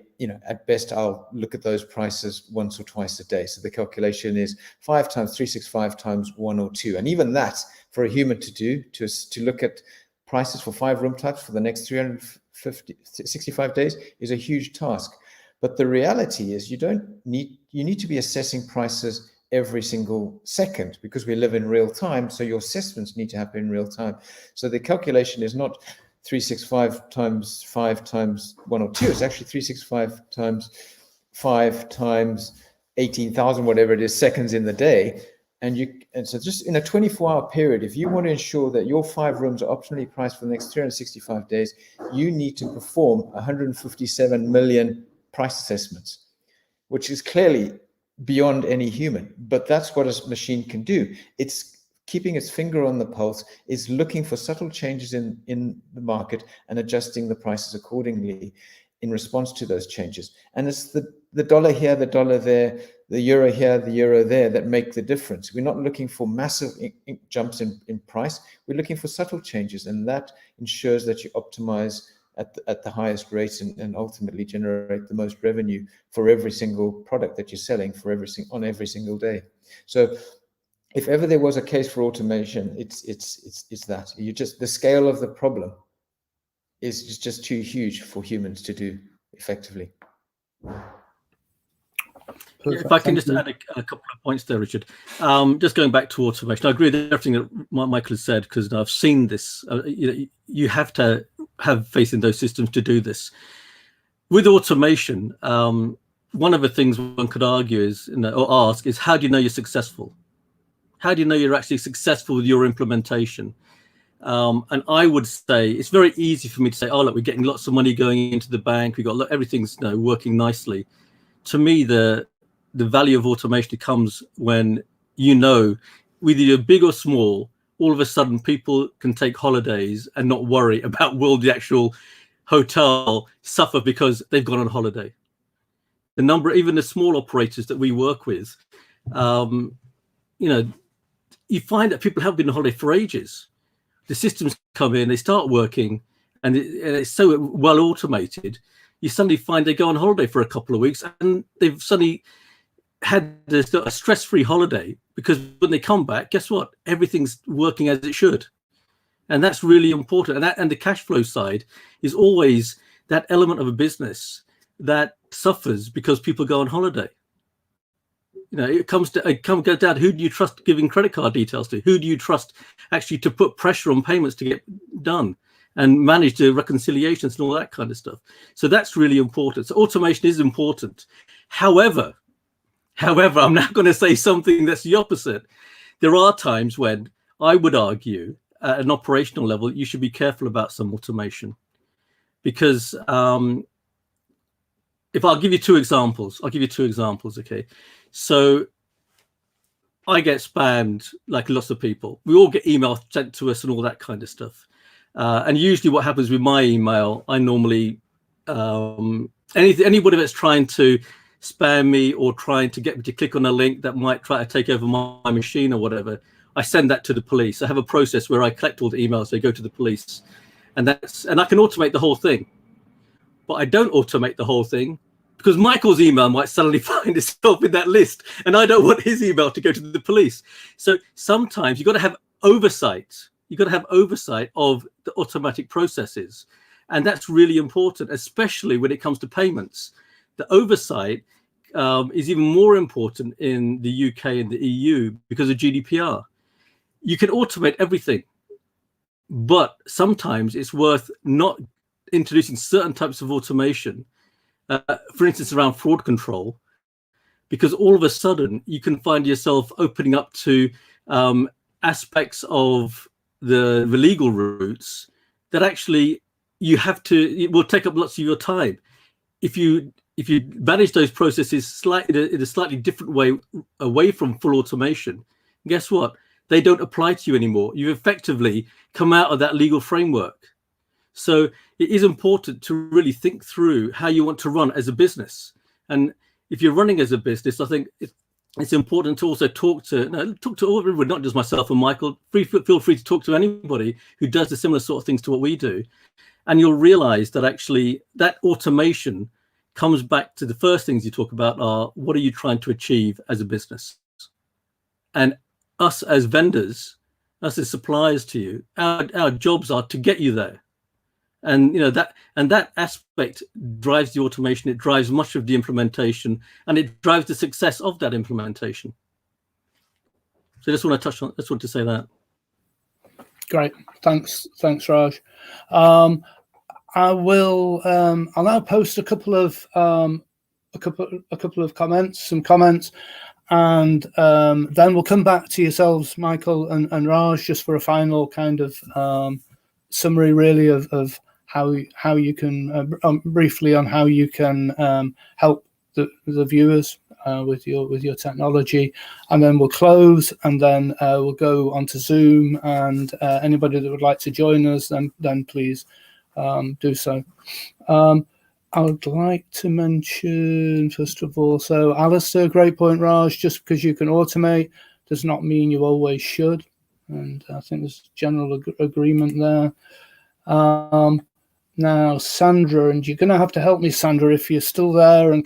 at best, I'll look at those prices once or twice a day. So the calculation is 5 times 365 times 1 or 2. And even that, for a human to do, to look at prices for 5 room types for the next 365 days is a huge task. But the reality is you need to be assessing prices every single second, because we live in real time. So your assessments need to happen in real time. So the calculation is not 365 times 5 times 1 or 2. It's actually 365 times 5 times 18,000, whatever it is, seconds in the day. And so just in a 24-hour period, if you want to ensure that your 5 rooms are optimally priced for the next 365 days, you need to perform 157 million price assessments, which is clearly beyond any human. But that's what a machine can do. It's keeping its finger on the pulse, is looking for subtle changes in the market and adjusting the prices accordingly in response to those changes. And it's the dollar here, the dollar there, the euro here, the euro there, that make the difference. We're not looking for massive jumps in price. We're looking for subtle changes, and that ensures that you optimize at the highest rate and ultimately generate the most revenue for every single product that you're selling on every single day. So if ever there was a case for automation, it's that. The scale of the problem is just too huge for humans to do effectively. If I can just add a couple of points there, Richard. Just going back to automation, I agree with everything that Michael has said, because I've seen this. You have to have faith in those systems to do this. With automation, one of the things one could argue is, or ask, is how do you know you're successful? How do you know you're actually successful with your implementation? And I would say it's very easy for me to say, oh, look, we're getting lots of money going into the bank. We've got everything's working nicely. To me, the value of automation comes when whether you're big or small, all of a sudden people can take holidays and not worry about will the actual hotel suffer because they've gone on holiday. Even the small operators that we work with, you find that people have been on holiday for ages. The systems come in, they start working, and it's so well automated. You suddenly find they go on holiday for a couple of weeks, and they've suddenly had a stress-free holiday, because when they come back, guess what? Everything's working as it should. And that's really important. And the cash flow side is always that element of a business that suffers because people go on holiday. It comes down to who do you trust giving credit card details to? Who do you trust actually to put pressure on payments to get done and manage the reconciliations and all that kind of stuff? So that's really important. So automation is important. However, I'm now going to say something that's the opposite. There are times when I would argue at an operational level, you should be careful about some automation, because if I'll give you two examples, okay? So I get spammed like lots of people. We all get emails sent to us and all that kind of stuff. And usually what happens with my email, I normally, anybody that's trying to spam me or trying to get me to click on a link that might try to take over my machine or whatever, I send that to the police. I have a process where I collect all the emails, they go to the police. And I can automate the whole thing. But I don't automate the whole thing, because Michael's email might suddenly find itself in that list, and I don't want his email to go to the police. So sometimes you've got to have oversight. You've got to have oversight of the automatic processes. And that's really important, especially when it comes to payments. The oversight is even more important in the UK and the EU because of GDPR. You can automate everything, but sometimes it's worth not introducing certain types of automation, for instance, around fraud control, because all of a sudden you can find yourself opening up to aspects of the legal routes that actually it will take up lots of your time. If you manage those processes in a slightly different way away from full automation, guess what? They don't apply to you anymore. You've effectively come out of that legal framework. So it is important to really think through how you want to run as a business. And if you're running as a business, I think it's important to also talk to everyone, not just myself and Michael. Feel free to talk to anybody who does the similar sort of things to what we do. And you'll realize that actually that automation comes back to the first things you talk about are, what are you trying to achieve as a business? And us as vendors, us as suppliers to you, our jobs are to get you there. And that aspect drives the automation. It drives much of the implementation, and it drives the success of that implementation. So I just want to say that. Great, thanks, Raj. I'll now post a couple of comments, and then we'll come back to yourselves, Michael and Raj, just for a final kind of summary, really, of how you can briefly on how you can help the viewers with your technology, and then we'll close, and then we'll go onto Zoom, and anybody that would like to join us, then please do so. I would like to mention, first of all, so Alistair, great point, Raj, just because you can automate does not mean you always should. And I think there's general agreement there. Now, Sandra, and you're going to have to help me, Sandra, if you're still there and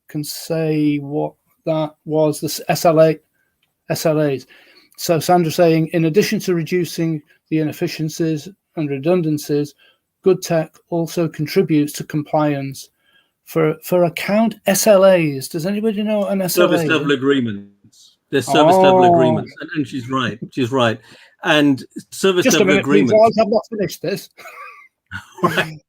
can say what that was, the SLAs. So Sandra saying, in addition to reducing the inefficiencies and redundancies, good tech also contributes to compliance. For account SLAs, does anybody know what an SLA? Service level agreements. There's service level agreements, and she's right. She's right. And service Just level a minute, agreements. please, I've not finished this. Right.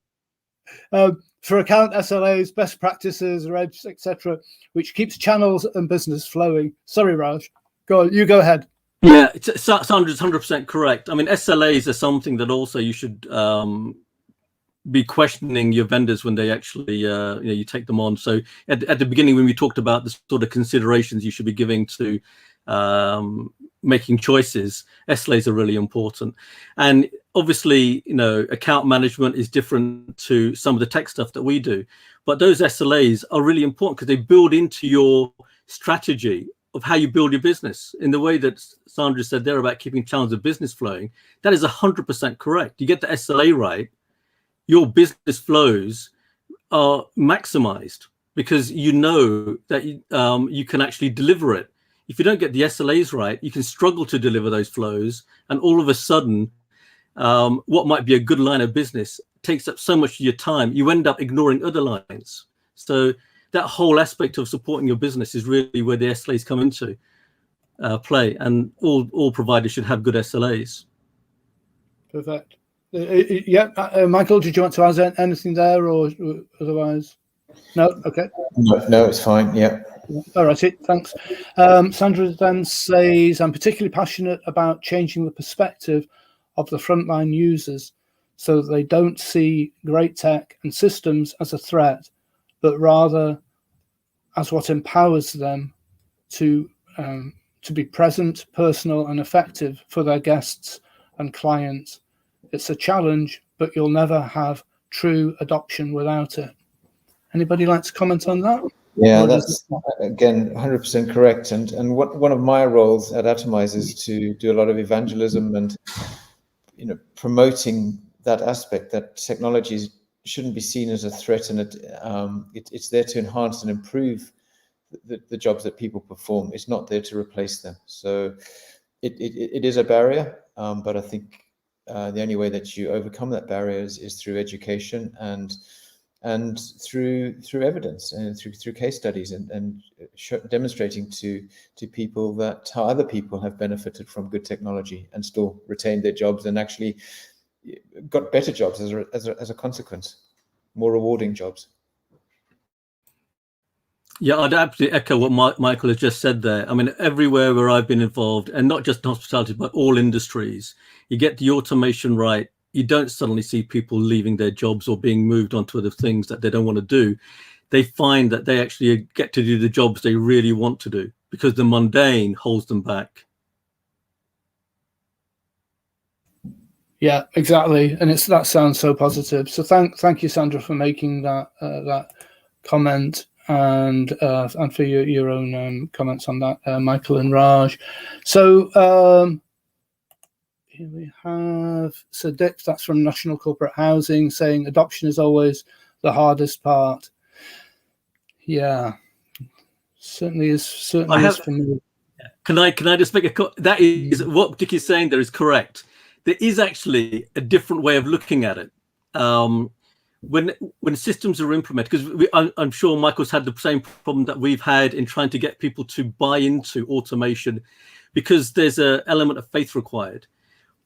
For account SLAs, best practices, regs, etc., which keeps channels and business flowing. Sorry, Raj. Go on, you go ahead. Yeah, Sandra's 100% correct. I mean, SLAs are something that also you should be questioning your vendors when they actually, you take them on. So at the beginning, when we talked about the sort of considerations you should be giving to making choices, SLAs are really important. And obviously, account management is different to some of the tech stuff that we do. But those SLAs are really important because they build into your strategy of how you build your business in the way that Sandra said there about keeping channels of business flowing. That is 100% correct. You get the SLA right, your business flows are maximized because you know that you can actually deliver it. If you don't get the SLAs right, you can struggle to deliver those flows. And all of a sudden, what might be a good line of business takes up so much of your time, you end up ignoring other lines. So that whole aspect of supporting your business is really where the SLAs come into play. And all providers should have good SLAs. Perfect. Michael, did you want to add anything there or otherwise? No? Okay. No, it's fine. Yeah. All right, thanks. Sandra then says, I'm particularly passionate about changing the perspective of the frontline users so that they don't see great tech and systems as a threat, but rather as what empowers them to be present, personal, and effective for their guests and clients. It's a challenge, but you'll never have true adoption without it. Anybody like to comment on that? Yeah, that's again 100% correct. And one of my roles at Atomize is to do a lot of evangelism and promoting that aspect that technologies shouldn't be seen as a threat, and it's there to enhance and improve the jobs that people perform. It's not there to replace them. So it is a barrier, but I think the only way that you overcome that barrier is through education and through evidence and through case studies and demonstrating to people that how other people have benefited from good technology and still retained their jobs and actually got better jobs as a consequence, more rewarding jobs. Yeah, I'd absolutely echo what Michael has just said there. I mean, everywhere where I've been involved, and not just in hospitality, but all industries, you get the automation right. You don't suddenly see people leaving their jobs or being moved on to other things that they don't want to do. They find that they actually get to do the jobs they really want to do because the mundane holds them back. Yeah, exactly. And that sounds so positive. So thank you, Sandra, for making that comment and for your own comments on that, Michael and Raj. So here we have Dick, that's from National Corporate Housing, saying adoption is always the hardest part. Yeah, certainly is for me. Can I just make that is what Dick is saying there is correct. There is actually a different way of looking at it. When systems are implemented, because I'm sure Michael's had the same problem that we've had in trying to get people to buy into automation, because there's an element of faith required.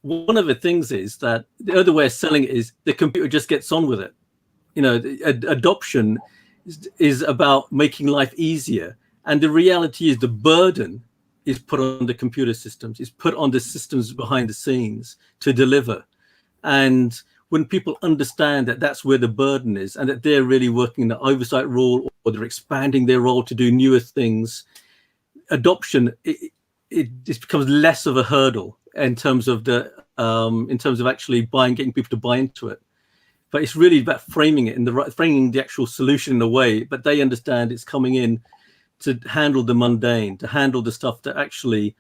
One of the things is that the other way of selling it is the computer just gets on with it. Adoption is about making life easier. And the reality is the burden is put on the computer systems, is put on the systems behind the scenes to deliver. And when people understand that that's where the burden is and that they're really working in the oversight role or they're expanding their role to do newer things, adoption, it just becomes less of a hurdle in terms of actually getting people to buy into it. but it's really about framing it in the right, framing the actual solution in a way, but they understand it's coming in to handle the mundane, to handle the stuff that actually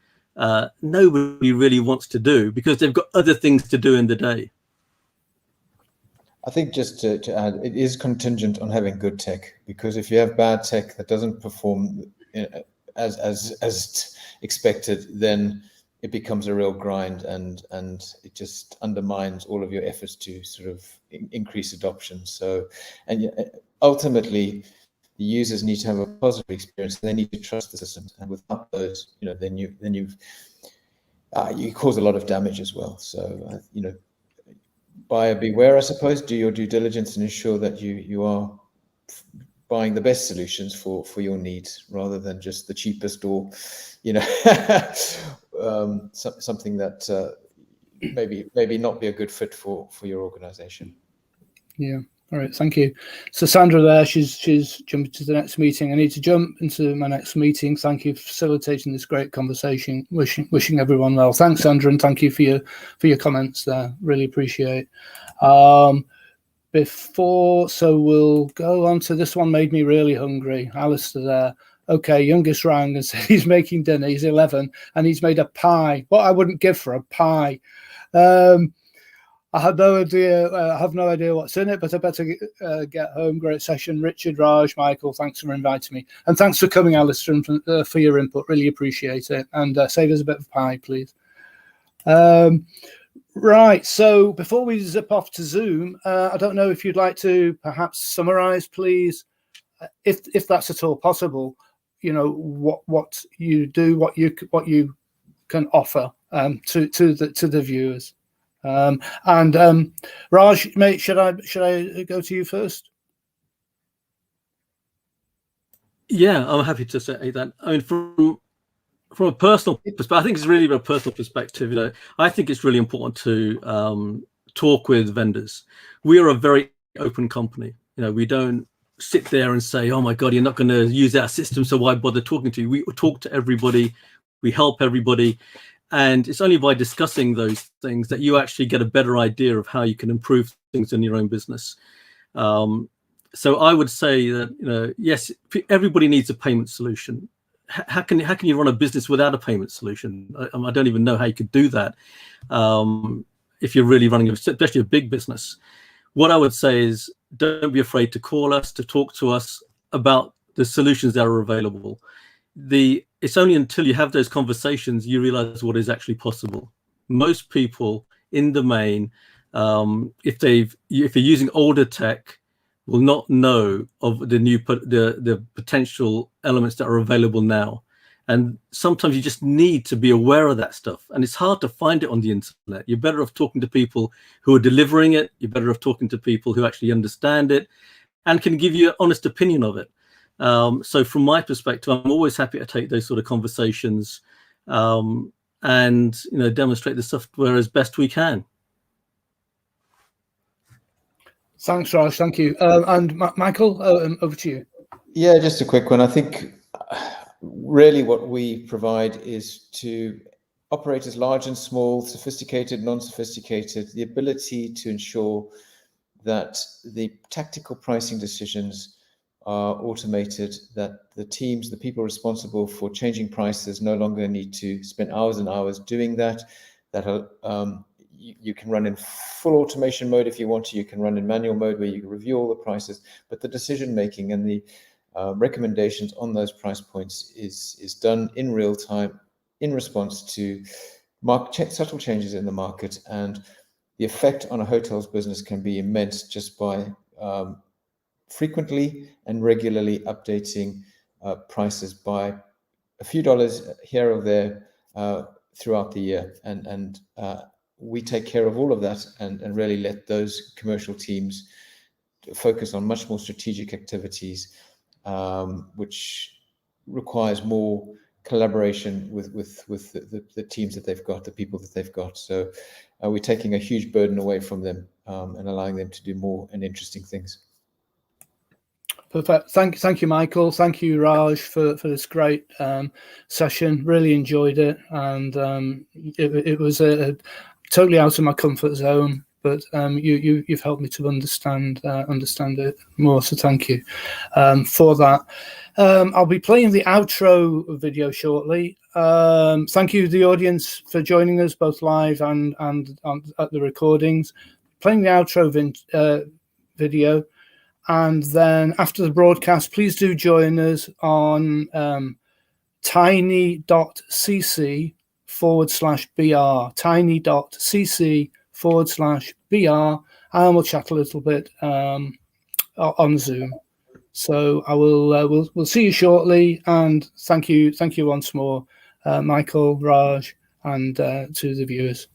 nobody really wants to do because they've got other things to do in the day. I think just to add, it is contingent on having good tech, because if you have bad tech that doesn't perform as expected, then it becomes a real grind, and it just undermines all of your efforts to sort of increase adoption. So, and ultimately, the users need to have a positive experience. They need to trust the system, and without those, then you cause a lot of damage as well. So, buyer beware, I suppose. Do your due diligence and ensure that you are buying the best solutions for your needs, rather than just the cheapest or something that maybe not be a good fit for your organization. Yeah. All right, thank you. So Sandra there, she's jumping to the next meeting. I need to jump into my next meeting. Thank you for facilitating this great conversation. Wishing everyone well. Thanks, Sandra, and thank you for your comments there. Really appreciate. So we'll go on to this one. Made me really hungry. Alistair there. Okay, youngest rang and said he's making dinner. He's 11 and he's made a pie. What I wouldn't give for a pie. I have no idea what's in it, but I better get home. Great session. Richard, Raj, Michael, thanks for inviting me. And thanks for coming, Alistair, and for your input. Really appreciate it. And save us a bit of pie, please. Right, so before we zip off to Zoom, I don't know if you'd like to perhaps summarize, please, if that's at all possible, what you do, what you can offer to the viewers. Raj, mate, should I go to you first? Yeah, I'm happy to say that. I mean, from a personal perspective, I think it's really a personal perspective. I think it's really important to talk with vendors. We are a very open company. We don't sit there and say, "Oh my God, you're not going to use our system, so why bother talking to you?" We talk to everybody. We help everybody. And it's only by discussing those things that you actually get a better idea of how you can improve things in your own business. So I would say that, yes, everybody needs a payment solution. How can you run a business without a payment solution? I don't even know how you could do that if you're really running, especially a big business. What I would say is, don't be afraid to call us, to talk to us about the solutions that are available. It's only until you have those conversations you realize what is actually possible. Most people in the main, if you're using older tech, will not know of the potential elements that are available now. And sometimes you just need to be aware of that stuff. And it's hard to find it on the internet. You're better off talking to people who are delivering it. You're better off talking to people who actually understand it and can give you an honest opinion of it. So from my perspective, I'm always happy to take those sort of conversations and demonstrate the software as best we can. Thanks, Raj. Thank you. And Michael, over to you. Yeah, just a quick one. I think really what we provide is to operators large and small, sophisticated, non-sophisticated, the ability to ensure that the tactical pricing decisions are automated, that the teams, the people responsible for changing prices no longer need to spend hours and hours doing that, you can run in full automation mode if you want to, you can run in manual mode where you can review all the prices, but the decision making and the recommendations on those price points is done in real time in response to subtle changes in the market, and the effect on a hotel's business can be immense just by frequently and regularly updating prices by a few dollars here or there throughout the year, and we take care of all of that and really let those commercial teams focus on much more strategic activities, which requires more collaboration with the teams that they've got, the people that they've got. So we're taking a huge burden away from them and allowing them to do more and interesting things. Perfect. Thank you, Michael. Thank you, Raj, for this great session. Really enjoyed it, and it was totally out of my comfort zone, but you've helped me to understand it more. So thank you for that. I'll be playing the outro video shortly. Thank you, the audience, for joining us both live and at the recordings. Playing the outro video, and then after the broadcast, please do join us on tiny.cc/BR, tiny.cc/BR, and we'll chat a little bit on Zoom. So I will we'll see you shortly, and thank you once more, Michael, Raj, and to the viewers.